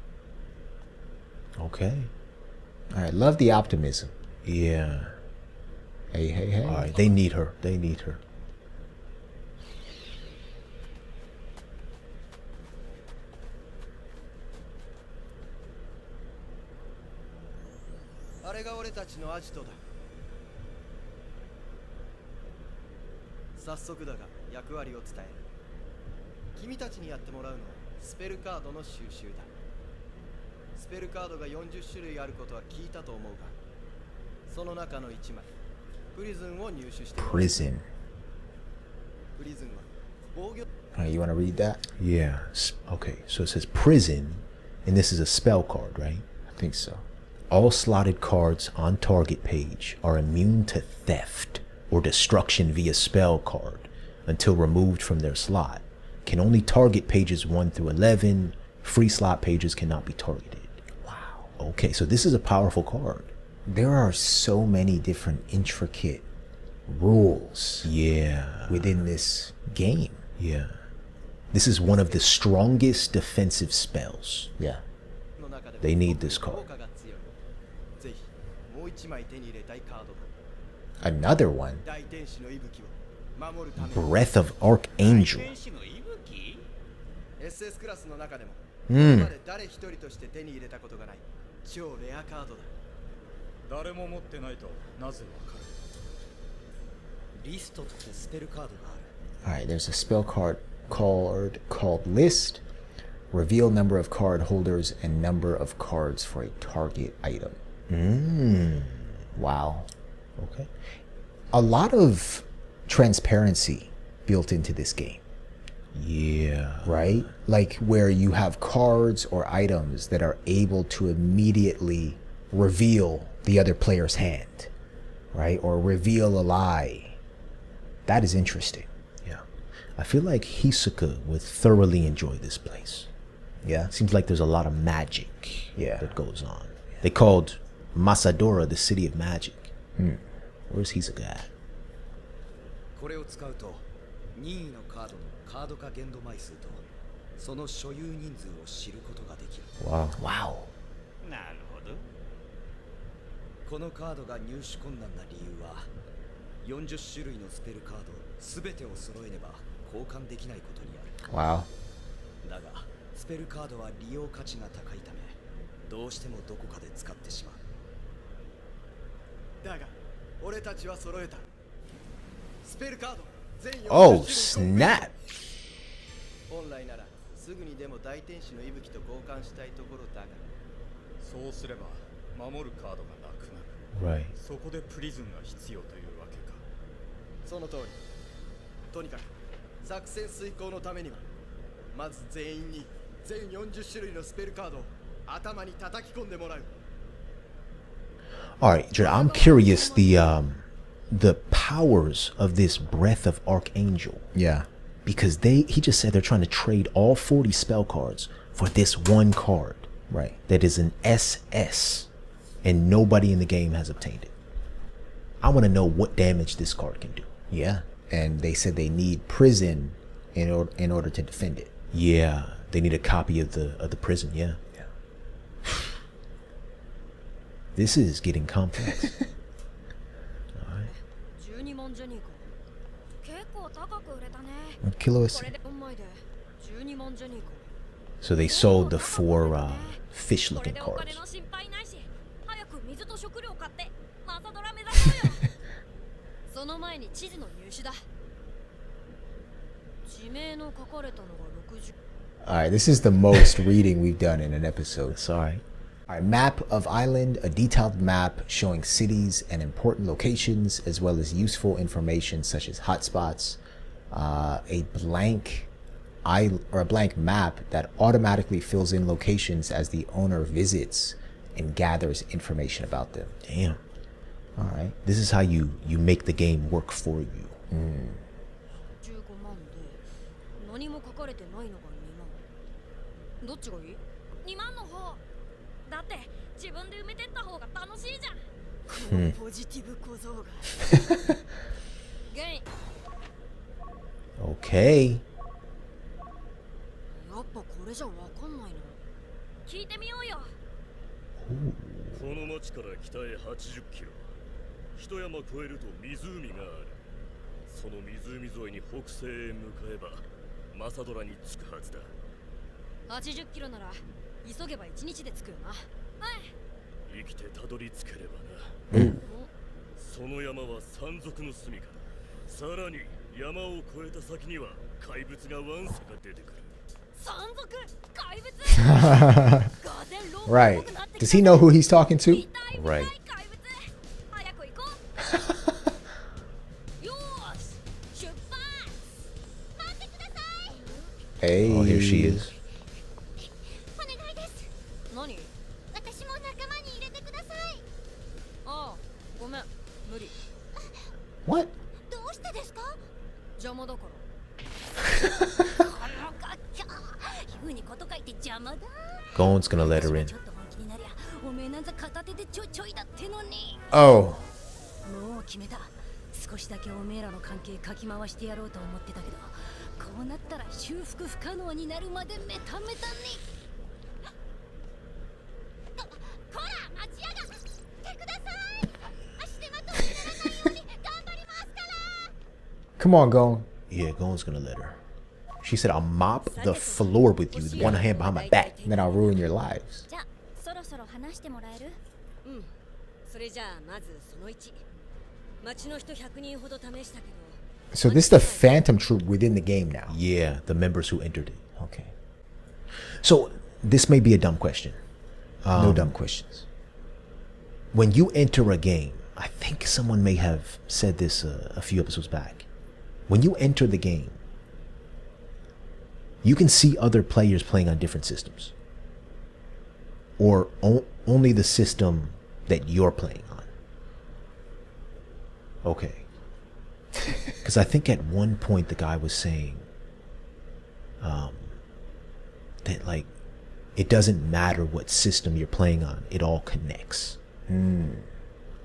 Okay. Alright, love the optimism. Yeah. Hey, hey, hey. Alright, they need her. They need her. あれが俺たちのアジトだ。早速だが役割を伝える。君たちにやってもらうのはスペルカードの収集だ。スペルカードが40種類あることは聞いたと思うが、その中の1枚、プリズンを入手してもらう。Prison. プリズンは防御。Alright, you want to read that? Yeah. Okay, so it says prison, and this is a spell card, right? I think so. All slotted cards on target page are immune to theft or destruction via spell card until removed from their slot. Can only target pages 1 through 11. Free slot pages cannot be targeted. Wow. Okay, so this is a powerful card. There are so many different intricate rules. Yeah. Within this game. Yeah. This is one of the strongest defensive spells. Yeah. They need this card. Another one. Breath of Archangel. SS クラスの中でも、誰一人として手に入れたことがない超レアカードだ。誰も持ってないとなぜわかる？リストってスペルカードがある。Alright, there's a spell card called List. Reveal number of card holders and number of cards for a target item. Wow. Okay. A lot of transparency built into this game. Yeah. Right? Like where you have cards or items that are able to immediately reveal the other player's hand. Right? Or reveal a lie. That is interesting. Yeah. I feel like Hisoka would thoroughly enjoy this place. Yeah. Seems like there's a lot of magic that goes on. Yeah. They called Masadora the city of magic. Where's Hisoka at? これを使うと任意のカードのカード化限度枚数とその所有人数を知ることができる。 Wow. Wow. なるほど。このカードが入手困難な理由は40種類のスペルカードすべてを揃えねば交換できないことにある。 Wow. だがスペルカードは利用価値が高いためどうしてもどこかで使ってしまう。だが俺たちは揃えた。スペルカード全40種類。 Oh, snap. 本来ならすぐにでも大天使の息吹と交換したいところだが、そうすれば守るカードがなくなる。 Right. そこでプリズンが必要というわけか。その通り。とにかく作戦遂行のためにはまず全員に全40種類のスペルカードを頭に叩き込んでもらう。 All right, Jordan, I'm curious the powers of this Breath of Archangel. Yeah. Because he just said they're trying to trade all 40 spell cards for this one card. Right. That is an SS. And nobody in the game has obtained it. I want to know what damage this card can do. Yeah. And they said they need prison in order to defend it. Yeah. They need a copy of the prison, yeah. This is getting complex. All right. 万じゃねえか。結構高く売れたね。 What kilo is これ it? で4枚で12万じゃねえか。 So they sold the 4 fish これ looking でお金 cards. の心配ないし、早く水と食料買ってマサドラ目指そうよ。その前に地図の入手だ。地名の書かれたのが60。 Alright, this is the most reading we've done in an episode. It's alright. Alright, map of island, a detailed map showing cities and important locations, as well as useful information such as hotspots, a blank map that automatically fills in locations as the owner visits and gathers information about them. Damn. Alright. This is how you make the game work for you. 15万で何も書かれてないのが2万。どっちがいい？ 2万の方だって自分で埋めてった方が楽しいじゃん。このポジティブ小僧が。ゲイン。 Okay. やっぱこれじゃわかんないな。聞いてみようよ。この町から北へ80キロ。一山越えると湖がある。その湖沿いに北西へ向かえばマサドラに着くはずだ。80キロなら急げば1日で着くよな。はい。生きてたどり着ければな。その山は山賊の住みかだ。さらに山を越えた先には怪物がわんさか出てくる。山賊？怪物？ Right. Does he know who he's talking to? Right. 早く行こう。よーし、出発。待ってください。 Hey. Oh, here she is. お願いです。何？私も仲間に入れてください。ああ、ごめん、無理。 What? どうしてですか？邪魔だから。このガッキャー。言うにこと書いて邪魔だ。 Gon's gonna let her in. ちょっと本気になりゃ、おめえなんざ片手でちょいだってのに。 Oh. もう決めた。少しだけおめえらの関係かき回してやろうと思ってたけど、こうなったら修復不可能になるまでメタメタに。こら、待ちやがってください。足手まといにならないように頑張りますから。 Come on, Gon. Yeah, Gon's gonna let her. She said, I'll mop the floor with you with one hand behind my back. And then I'll ruin your lives. じゃあ、そろそろ話してもらえる？うん。それじゃあまずその1。町の人100人ほど試したけど。 So this is the Phantom Troupe within the game now. Yeah, the members who entered it. Okay. So this may be a dumb question. No dumb questions. When you enter a game, I think someone may have said this a few episodes back. When you enter the game, you can see other players playing on different systems. Or only the system that you're playing on. Okay. Because I think at one point the guy was saying that, like, it doesn't matter what system you're playing on, it all connects.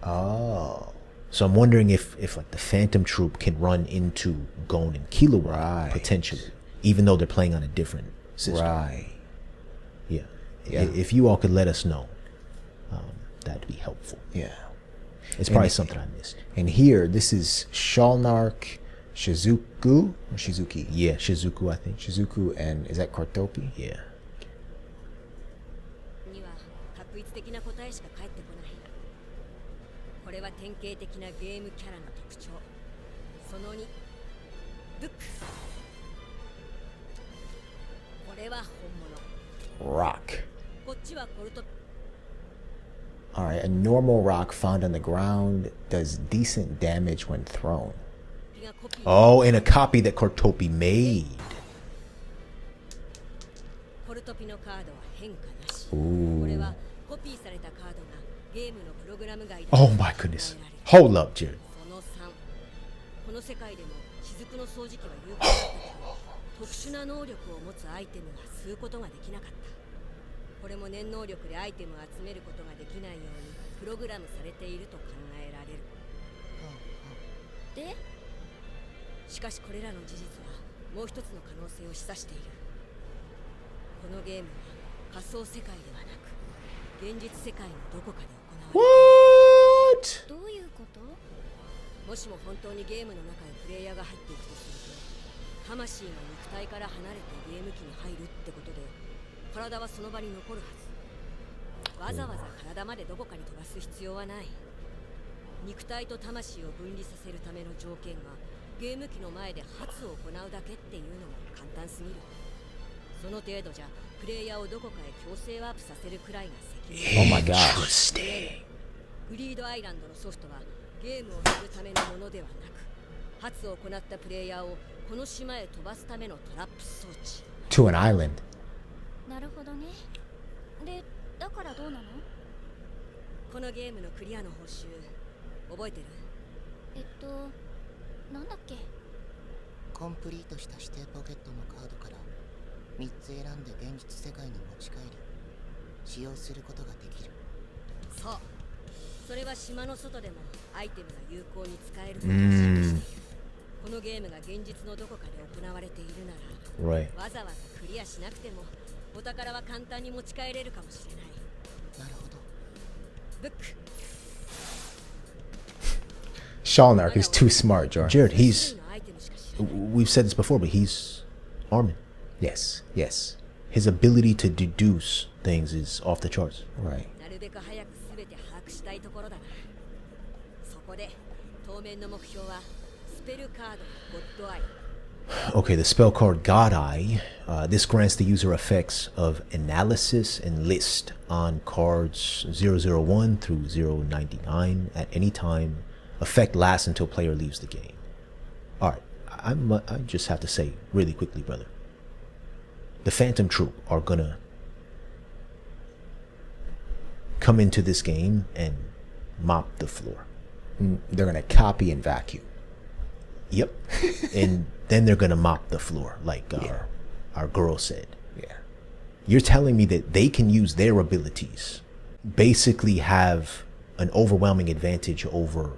Oh. So I'm wondering if like the Phantom Troupe can run into Gon and Killua Right. potentially, even though they're playing on a different system. Right. Yeah. Yeah. If you all could let us know, that'd be helpful. Yeah. It's probably something I missed. And here, this is Shalnark, Shizuku, or Shizuki? Yeah, Shizuku, I think. Shizuku, and is that Kortopi? Yeah. には確一的な答えしか返ってこない。これは典型的なゲームキャラの特徴。その2、ブック。これは本物。 Rock. こっちはコルト。 Alright, a normal rock found on the ground does decent damage when thrown. Oh, and a copy that Kortopi made. コルトピのカードは変化なし。 Ooh. これはコピーされたカードがゲームのプログラム外で Oh my goodness. Hold up, Jared. その3、この世界でも雫の掃除機は有効だったけど、特殊な能力を持つアイテムが吸うことができなかった。これも念能力でアイテムを集めることができないようにプログラムされていると考えられる。で、しかしこれらの事実はもう一つの可能性を示唆している。このゲームは仮想世界ではなく現実世界のどこかで行われる。 What? どういうこと？もしも本当にゲームの中へプレイヤーが入っていくとすると、魂が肉体から離れてゲーム機に入るってことで、体はその場に残るはず。わざわざ体までどこかに飛ばす必要はない。肉体と魂を分離させるための条件がゲーム機の前で発を行うだけっていうのも簡単すぎる。その程度じゃプレイヤーをどこかへ強制ワープさせるくらいが責任。Oh my gosh. グリードアイランドのソフトはゲームをするためのものではなく、発を行ったプレイヤーをこの島へ飛ばすためのトラップ装置。 To an island. なるほどね。で、だからどうなの？このゲームのクリアの報酬覚えてる？なんだっけ？コンプリートした指定ポケットのカードから3つ選んで現実世界に持ち帰り使用することができる。そう、それは島の外でもアイテムが有効に使えることを示している。このゲームが現実のどこかで行われているなら、わざわざクリアしなくてもお宝は簡単に持ち帰れるかもしれない。なるほど。ブック。 Shalnark is too smart, Jared, we've said this before, but he's Armin. Yes, yes. His ability to deduce things is off the charts. Right. なるべく早くすべて把握したいところだな。そこで当面の目標はスペルカードゴッドアイ。 Okay, the spell card God Eye. This grants the user effects of analysis and list on cards 001 through 099 at any time. Effect lasts until player leaves the game. Alright, I just have to say really quickly, brother. The Phantom Troupe are gonna come into this game and mop the floor. They're gonna copy and vacuum. Yep. And then they're gonna mop the floor, like our girl said. Yeah. You're telling me that they can use their abilities, basically have an overwhelming advantage over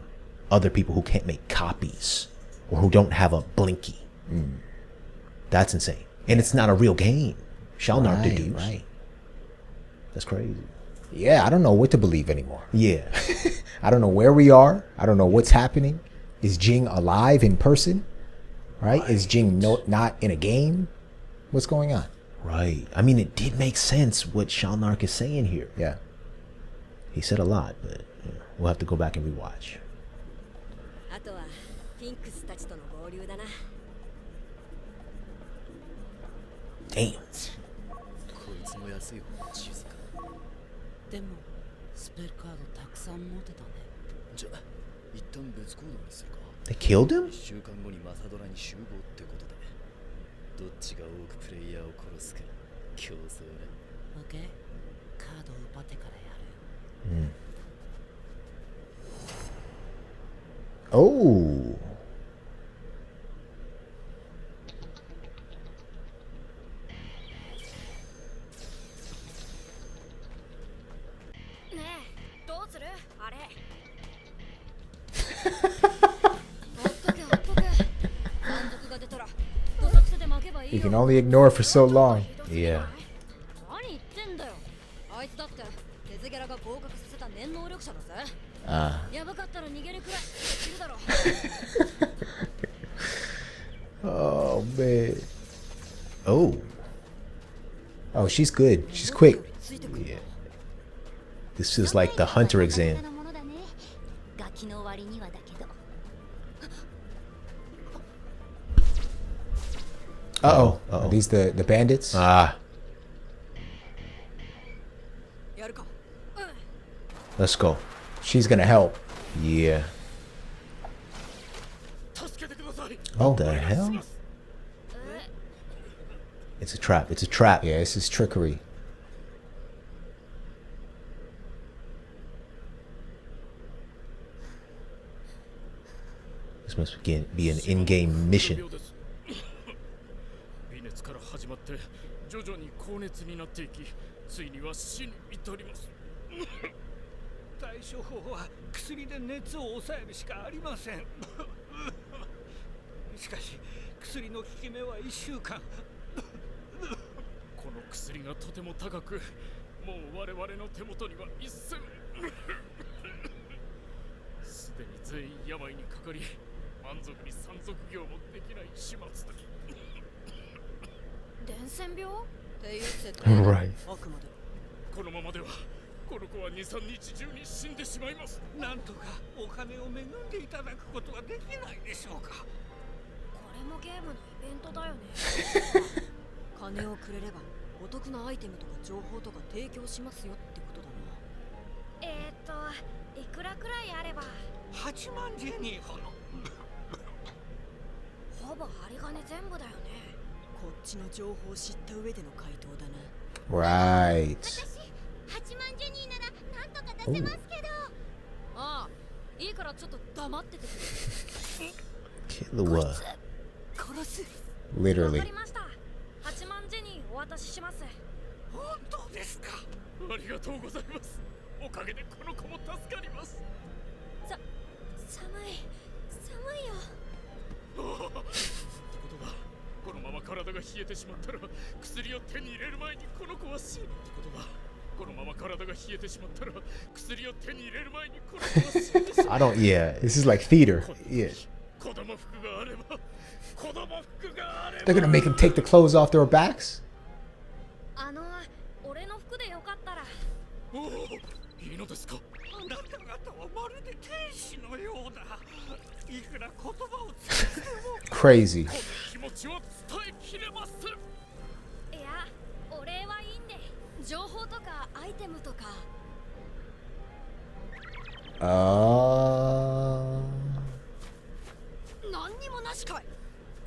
other people who can't make copies or who don't have a blinky. That's insane. And it's not a real game. Shalnark deduce. Right. That's crazy. Yeah, I don't know what to believe anymore. Yeah. I don't know where we are. I don't know what's happening. Is Jing alive in person? Right? Is Jing not in a game? What's going on? Right. I mean, it did make sense what Shalnark is saying here. Yeah. He said a lot, but we'll have to go back and rewatch. あとはフィンクスたちとの合流だな。 Damn. こいつも安い方が静か。でもスペルカードたくさん持ってたね。じゃあ一旦別行動にするか。 They killed him? 1週間後にマサドラに集合ってことで、どっちが多くプレイヤーを殺すか競争だ。オッケー。カードを奪ってからやる。Oh. ねえ、どうする？あれ。 You can only ignore for so long. Yeah. 何言ってんだよ。あいつだってデズギャラが合格させた念能力者だぜ。やばかったら逃げるくらいできるだろ。 Oh man. Oh. Oh, she's good. She's quick. Yeah. This is like the hunter exam. ガキの割にはだけど。 Uh-oh. Are these the bandits? Ah. Let's go. She's gonna help. Yeah. What the hell? It's a trap. It's a trap. Yeah, this is trickery. This must be an in-game mission. から始まって徐々に高熱になっていき、ついには死に至ります。対処法は薬で熱を抑えるしかありません。しかし薬の効き目は1週間。この薬がとても高く、もう我々の手元には一銭。すすでに全員病にかかり、満足に山賊業もできない始末だ。伝染病っていう設定。 Right. あくまでこのままではこの子は 2、3日中に死んでしまいます。なんとかお金を恵んでいただくことはできないでしょうか。これもゲームのイベントだよね。金をくれればお得なアイテムとか情報とか提供しますよってことだな。いくらくらいあれば。8万ジェニーほど。ほぼ針金全部だよね。こっちの情報を知った上での回答だな。 Right. 8万ジェニーならなんとか出せますけど。ああ、いいからちょっと黙っててくれ。 Kill what? 殺す。 Literally. わかりました。8万ジェニーお渡しします。本当ですか。ありがとうございます。おかげでこの子も助かります。寒いよ。ってことはこのまま体が冷えてしまったら薬を手に入れる前にこの子は死ぬってことは、このまま体が冷えてしまったら薬を手に入れる前にこの子は死んでしまう。 I don't. Yeah. This is like theater. Yeah. 子供服があれば、子供服があれば。 They're gonna make him take the clothes off their backs? 俺の服でよかったら。おお、いいのですか。あなた方はまるで天使のようだ。いくら言葉を使っても Crazy. この気持ちは伝えきれません。いや、お礼はいいんで。情報とかアイテムとか。何にもなしかい。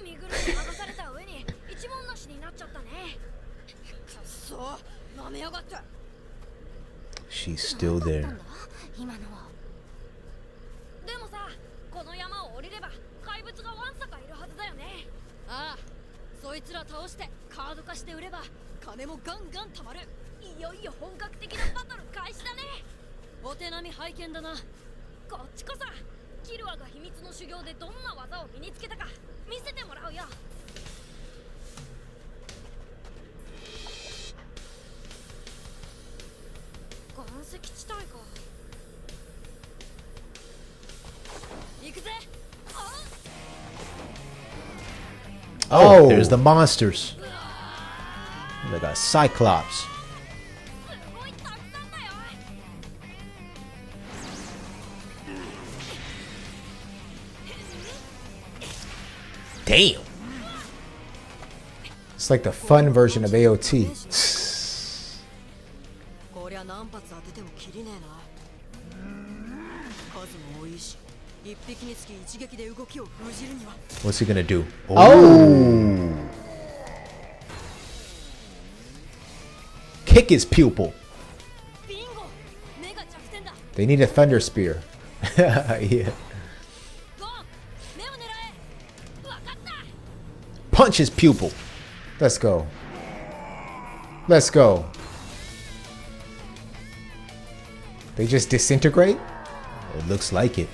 身ぐるみ剥がされた上に一文なしになっちゃったね。くっそ、舐めやがって。 She's still there. 今のは。でもさ、この山を降りれば怪物がわんさかいるはずだよね。ああ、そいつら倒してカード化して売れば金もガンガン貯まる。いよいよ本格的なバトル開始だね。お手並み拝見だな。こっちこそキルアが秘密の修行でどんな技を身につけたか見せてもらうよ。岩石地帯か。行くぜ。 Oh, there's the monsters. Like a cyclops. Damn. It's like the fun version of AOT. こりゃ何発当ててもきりねえな。数も多いし、一匹につき一撃で動きを封じるには。 What's he gonna do? Oh! Kick his pupil. ビンゴ、目が弱点だ。 They need a thunder spear. Yeah. ゴン、目を狙え。わかった。 Punch his pupil. Let's go. Let's go. They just disintegrate? It looks like it.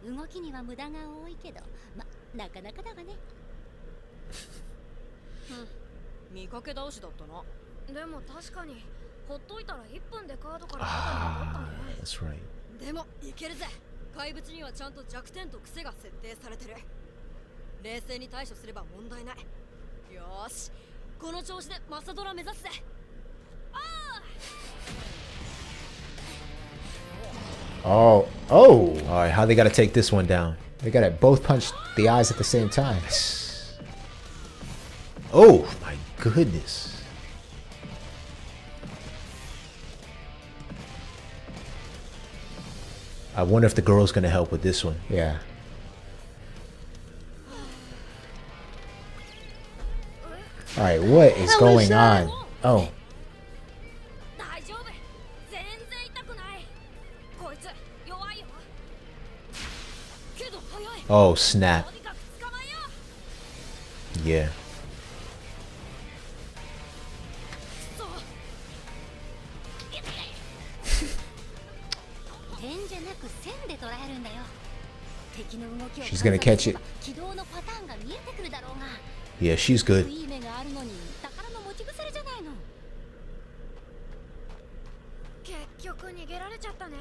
動きには無駄が多いけど、なかなかだわね。見かけ倒しだったな。でも確かにほっといたら1分でカードから肩に戻ったね。 That's right. でもいけるぜ。怪物にはちゃんと弱点と癖が設定されてる。冷静に対処すれば問題ない。よーし、この調子でマサドラ目指すぜ。Oh. Oh. All right, how they gotta take this one down? They gotta both punch the eyes at the same time. Oh my goodness. I wonder if the girl's gonna help with this one. Yeah. All right, what is going on? Oh. 大丈夫。全然痛くない。こいつ弱いよ。けど早い。 Oh snap. とにかく捕まえよう。 Yeah. 点じゃなく線で捉えるんだよ。敵の動きを She's gonna catch it. 起動のパターンが見えてくるだろうが。 Yeah, she's good. いい目があるのに宝の持ち腐れじゃないの。局逃げられちゃったね。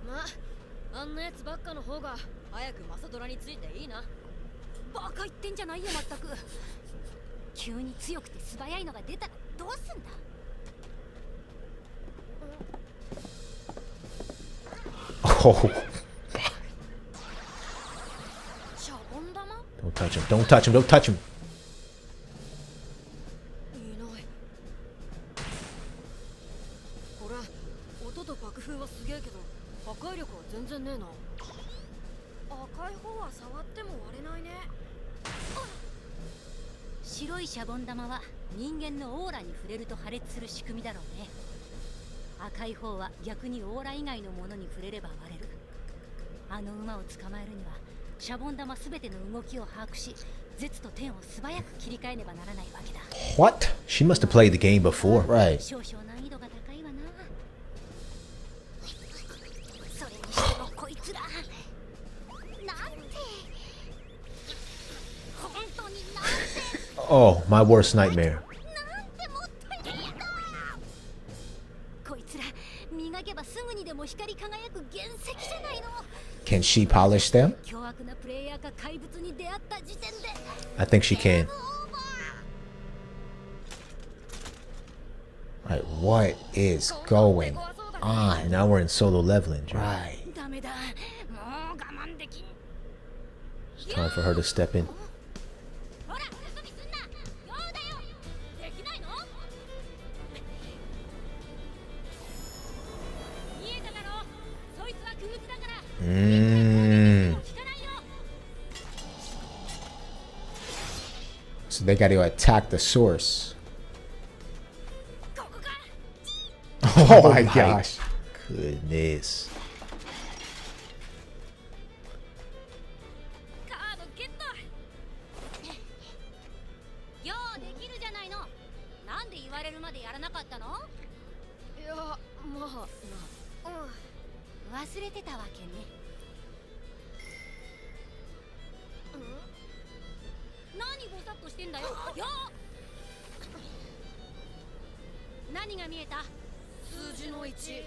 まあ、あんなやつばっかの方が早くマサドラについていいな。バカ言ってんじゃないよ、まったく。急に強くて素早いのが出たらどうすんだ。Oh. シャボン玉？ Don't touch him. Don't touch him. Don't touch him. いない。これ、音と爆風はすげえけど、破壊力は全然ねえな。赤い方は触っても割れないね。白いシャボン玉は人間のオーラに触れると破裂する仕組みだろうね。赤い方は逆にオーラ以外のものに触れれば割れる。あの馬を捕まえるにはシャボン玉すべての動きを把握し、絶と天を素早く切り替えねばならないわけだ。 What? She must have played the game before. Right. 少々難易度が高いわな。それにしてもこいつらなんて本当になんて Oh, my worst nightmare. こいつら磨けばすぐにでも光り輝く原石じゃないの。 Can she polish them? 凶悪なプレイヤーが怪物に出会った時点で I think she can. Right, what is going on? Now we're in solo leveling, Jared. Right. ダメだ、もう我慢できん。 It's time for her to step in. ほら、嘘にすんな。どうだよ。できないの？見えただろ。そいつは傀儡だから。So they got to attack the source. Oh my gosh. Goodness. カードゲット。ようできるじゃないの。なんで言われるまでやらなかったの？いや、まあな。忘れてたわけね。何ぼさっとしてんだよ。よ何が見えた？数字の1。よ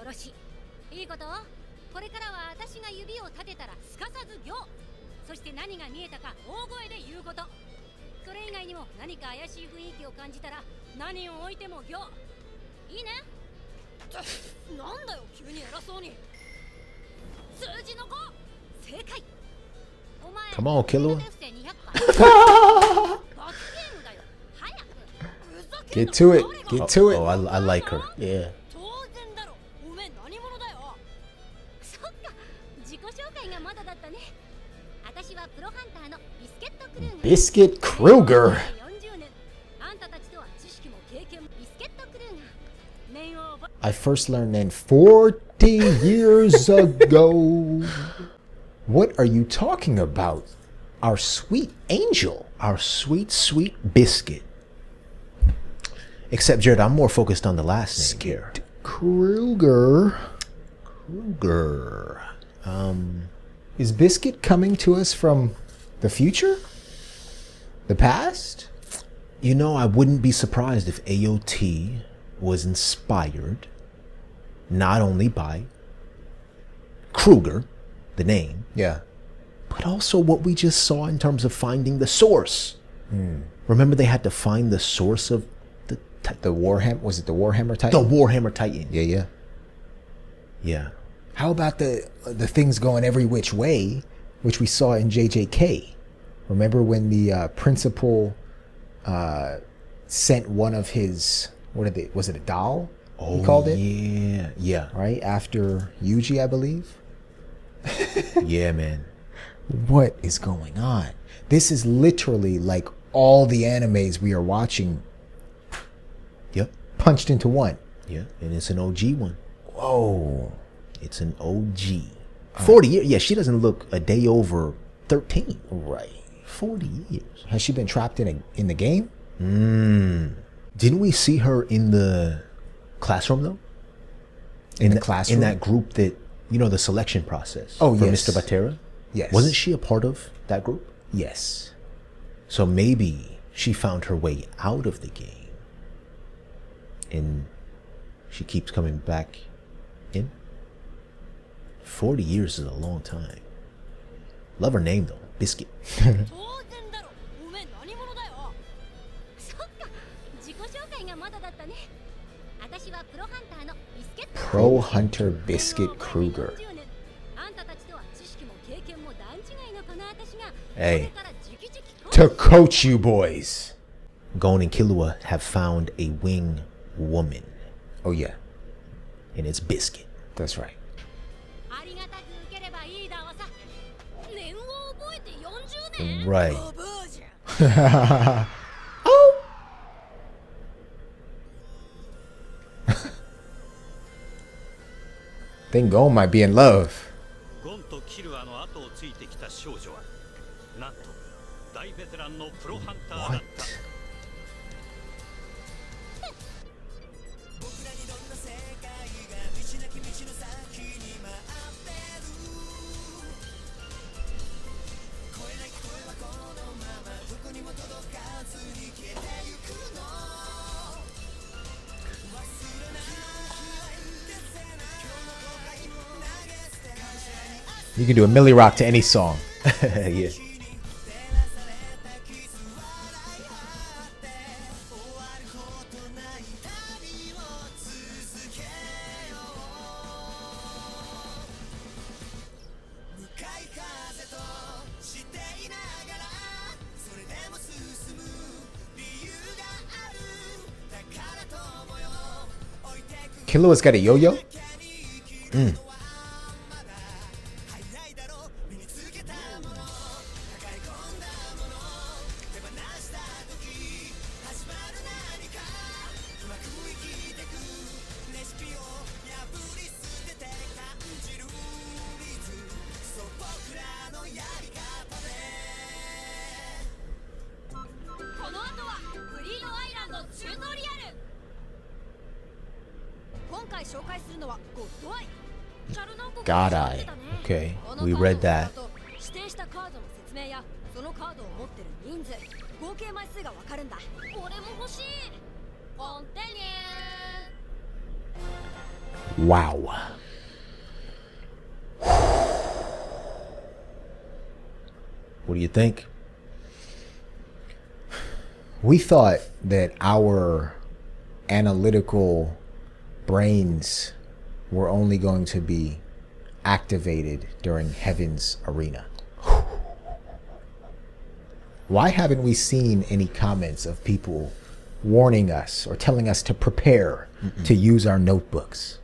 ろしい。いいこと？これからは私が指を立てたらすかさず行。そして何が見えたか大声で言うこと。それ以外にも何か怪しい雰囲気を感じたら何を置いても行。いいね？なんだよ、急に偉そうに。数字の5。正解。お前 Come on, kill her. Get to it. Get to it. Oh, I like her. Yeah. 当然だろ。おめえ何者だよ。そっか、自己紹介がまだだったね。私はプロハンターのビスケットクルーガー。Biscuit Krueger. 40年。あんたたちとは知識も経験もビスケットクルーガー。念を覚え。 I first learned then 40 years ago. What are you talking about? Our sweet angel. Our sweet, sweet Biscuit. Except, Jared, I'm more focused on the last name here. Krueger. Krueger. Is Biscuit coming to us from the future? The past? You know, I wouldn't be surprised if AOT was inspired not only by Krueger, the name, Yeah. but also what we just saw in terms of finding the source. Remember, they had to find the source of The Warhammer, was it the Warhammer Titan? the Warhammer Titan. Yeah, yeah. Yeah. How about the things going every which way, which we saw in JJK? Remember when the principal sent one of his, was it a doll? He called it? Yeah. Yeah. Right after Yuji, I believe. Yeah, man. What is going on? This is literally like all the animes we are watching. Yep. Punched into one. Yeah. And it's an OG one. Whoa. It's an OG. 40 years. Yeah, she doesn't look a day over 13. Right. 40 years. Has she been trapped in the game? Didn't we see her in the classroom, though? In the classroom? In that group that, you know, the selection process. Oh, for yes. Mr. Batera? Yes. Wasn't she a part of that group? Yes. So maybe she found her way out of the game. And she keeps coming back in. 40 years is a long time. Love her name though, Biscuit. 当然だろ。おめえ何者だよ。そっか、自己紹介がまだだったね。私はプロハンターのビスケット。 Pro Hunter Biscuit Krueger. あんたたちとは知識も経験も段違いのこの私が Hey, これから直々 To coach you boys. Gon and Killua have found a wing woman, Oh yeah, and it's Biscuit. that's right. ありがたく受ければいいだわさ。念を覚えて40年。 Right. ババアじゃん。 Think Gon might be in love. ゴンとキルアの後をついてきた少女はなんと大ベテランのプロハンターだった。 What? You can do a Millie Rock to any song. Yeah. Killua's got a yo-yo? God Eye. Okay, we read that. 指定したカードの説明やそのカードを持ってる人数、合計枚数がわかるんだ。これも欲しい。コンテニュー。 Wow. What do you think? We thought that our analytical brains were only going to be activated during Heaven's Arena. Why haven't we seen any comments of people warning us or telling us to prepare to use our notebooks?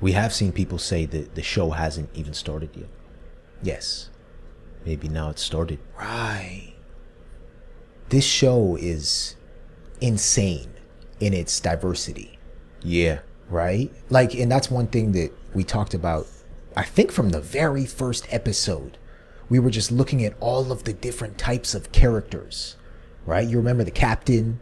We have seen people say that the show hasn't even started yet. Yes. Maybe now it's started. Right. This show is insane in its diversity. Yeah. Right? Like, and that's one thing that we talked about, I think from the very first episode. We were just looking at all of the different types of characters, right? You remember the captain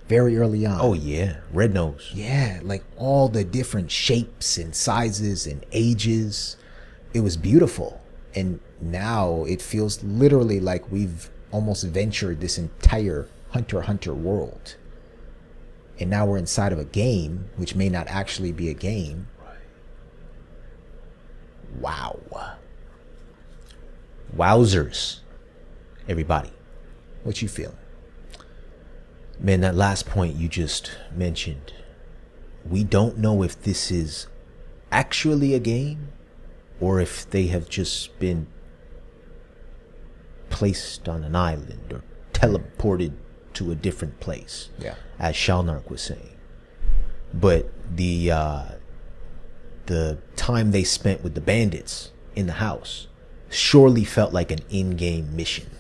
very early on. Oh, yeah. Red Nose. Yeah, like all the different shapes and sizes and ages. It was beautiful. And now it feels literally like we've almost ventured this entire Hunter x Hunter world. And now we're inside of a game, which may not actually be a game. Wow. Wowzers. Everybody. What you feeling? Man, that last point you just mentioned. We don't know if this is actually a game or if they have just been placed on an island or teleported to a different place. Yeah. As Shalnark was saying. But the time they spent with the bandits in the house surely felt like an in-game mission,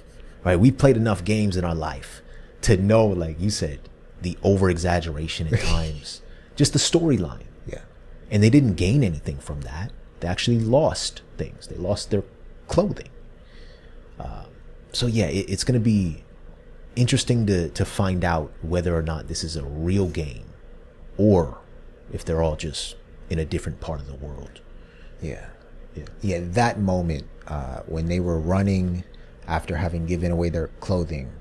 right? We played enough games in our life to know, like you said, the over-exaggeration at times, just the storyline. Yeah. And they didn't gain anything from that. They actually lost things. They lost their clothing. So yeah, it's going to be interesting to find out whether or not this is a real game or if they're all just in a different part of the world. Yeah. Yeah, that moment when they were running after having given away their clothing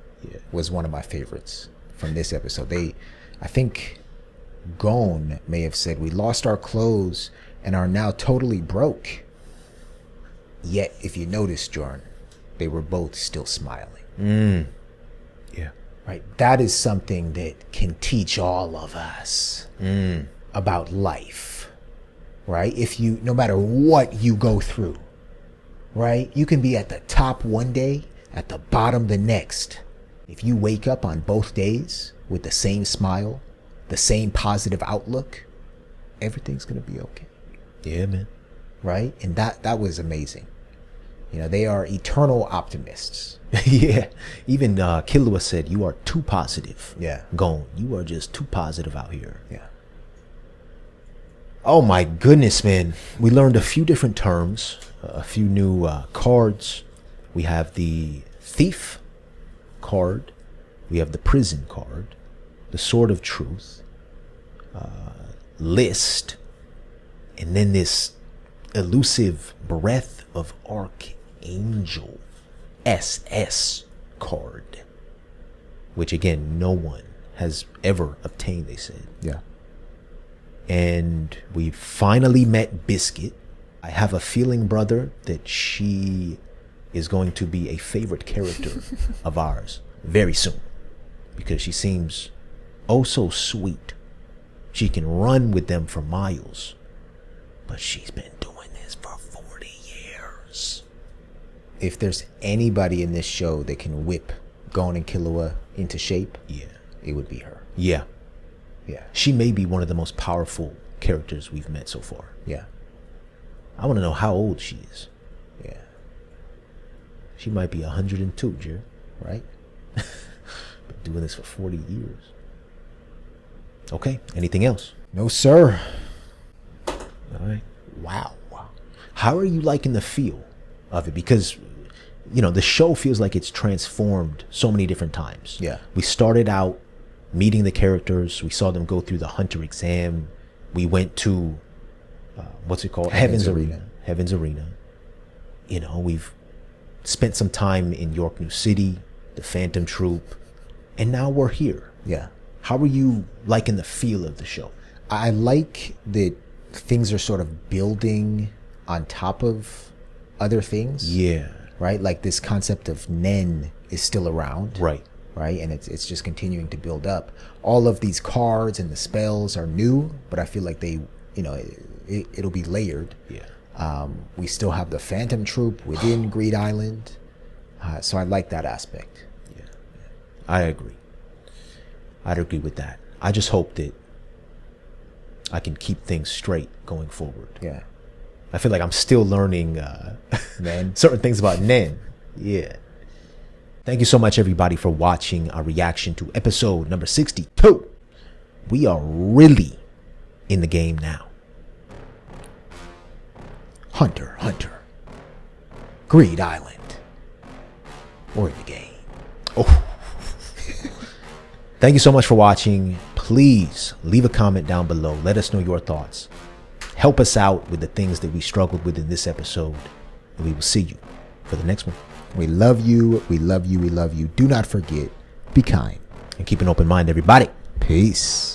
was one of my favorites from this episode. I think Gon may have said, "We lost our clothes and are now totally broke." Yet, if you notice, Jordan, they were both still smiling. Yeah. Right? That is something that can teach all of us about life. Right? If you, no matter what you go through, right? You can be at the top one day, at the bottom the next. If you wake up on both days with the same smile, the same positive outlook, everything's going to be okay. Yeah, man. Right? And that was amazing. You know, they are eternal optimists. Yeah. Even Killua said, "You are too positive." Yeah. Gon, you are just too positive out here. Yeah. Oh my goodness, man. We learned a few different terms, a few new cards. We have the Thief card. We have the Prison card. The Sword of Truth. List. And then this elusive Breath of Archangel SS card. Which again, no one has ever obtained, they said. Yeah. And we finally met Biscuit. I have a feeling, brother, that she is going to be a favorite character of ours very soon, because she seems oh so sweet. She can run with them for miles, but she's been doing this for 40 years. If there's anybody in this show that can whip Gon and Killua into shape, yeah, it would be her. Yeah. Yeah. She may be one of the most powerful characters we've met so far. Yeah. I want to know how old she is. Yeah. She might be 102, Jared. Right? Been doing this for 40 years. Okay. Anything else? No, sir. All right. Wow. How are you liking the feel of it? Because, you know, the show feels like it's transformed so many different times. Yeah. We started out meeting the characters. We saw them go through the Hunter exam. We went to, what's it called? Heaven's Arena. Heaven's Arena. You know, we've spent some time in York New City, the Phantom Troupe, and now we're here. Yeah. How are you liking the feel of the show? I like that things are sort of building on top of other things. Yeah. Right? Like this concept of Nen is still around. Right. Right? And it's just continuing to build up. All of these cards and the spells are new, but I feel like they, you know, it'll be layered. Yeah. We still have the Phantom Troupe within Greed Island. So I like that aspect. Yeah. I agree. I'd agree with that. I just hope that I can keep things straight going forward. Yeah. I feel like I'm still learning Nen. certain things about Nen. Yeah. Thank you so much, everybody, for watching our reaction to episode number 62. We are really in the game now. Hunter, Greed Island. We're in the game. Oh. Thank you so much for watching. Please leave a comment down below. Let us know your thoughts. Help us out with the things that we struggled with in this episode. And we will see you for the next one. We love you. We love you. We love you. Do not forget, be kind. And keep an open mind, everybody. Peace.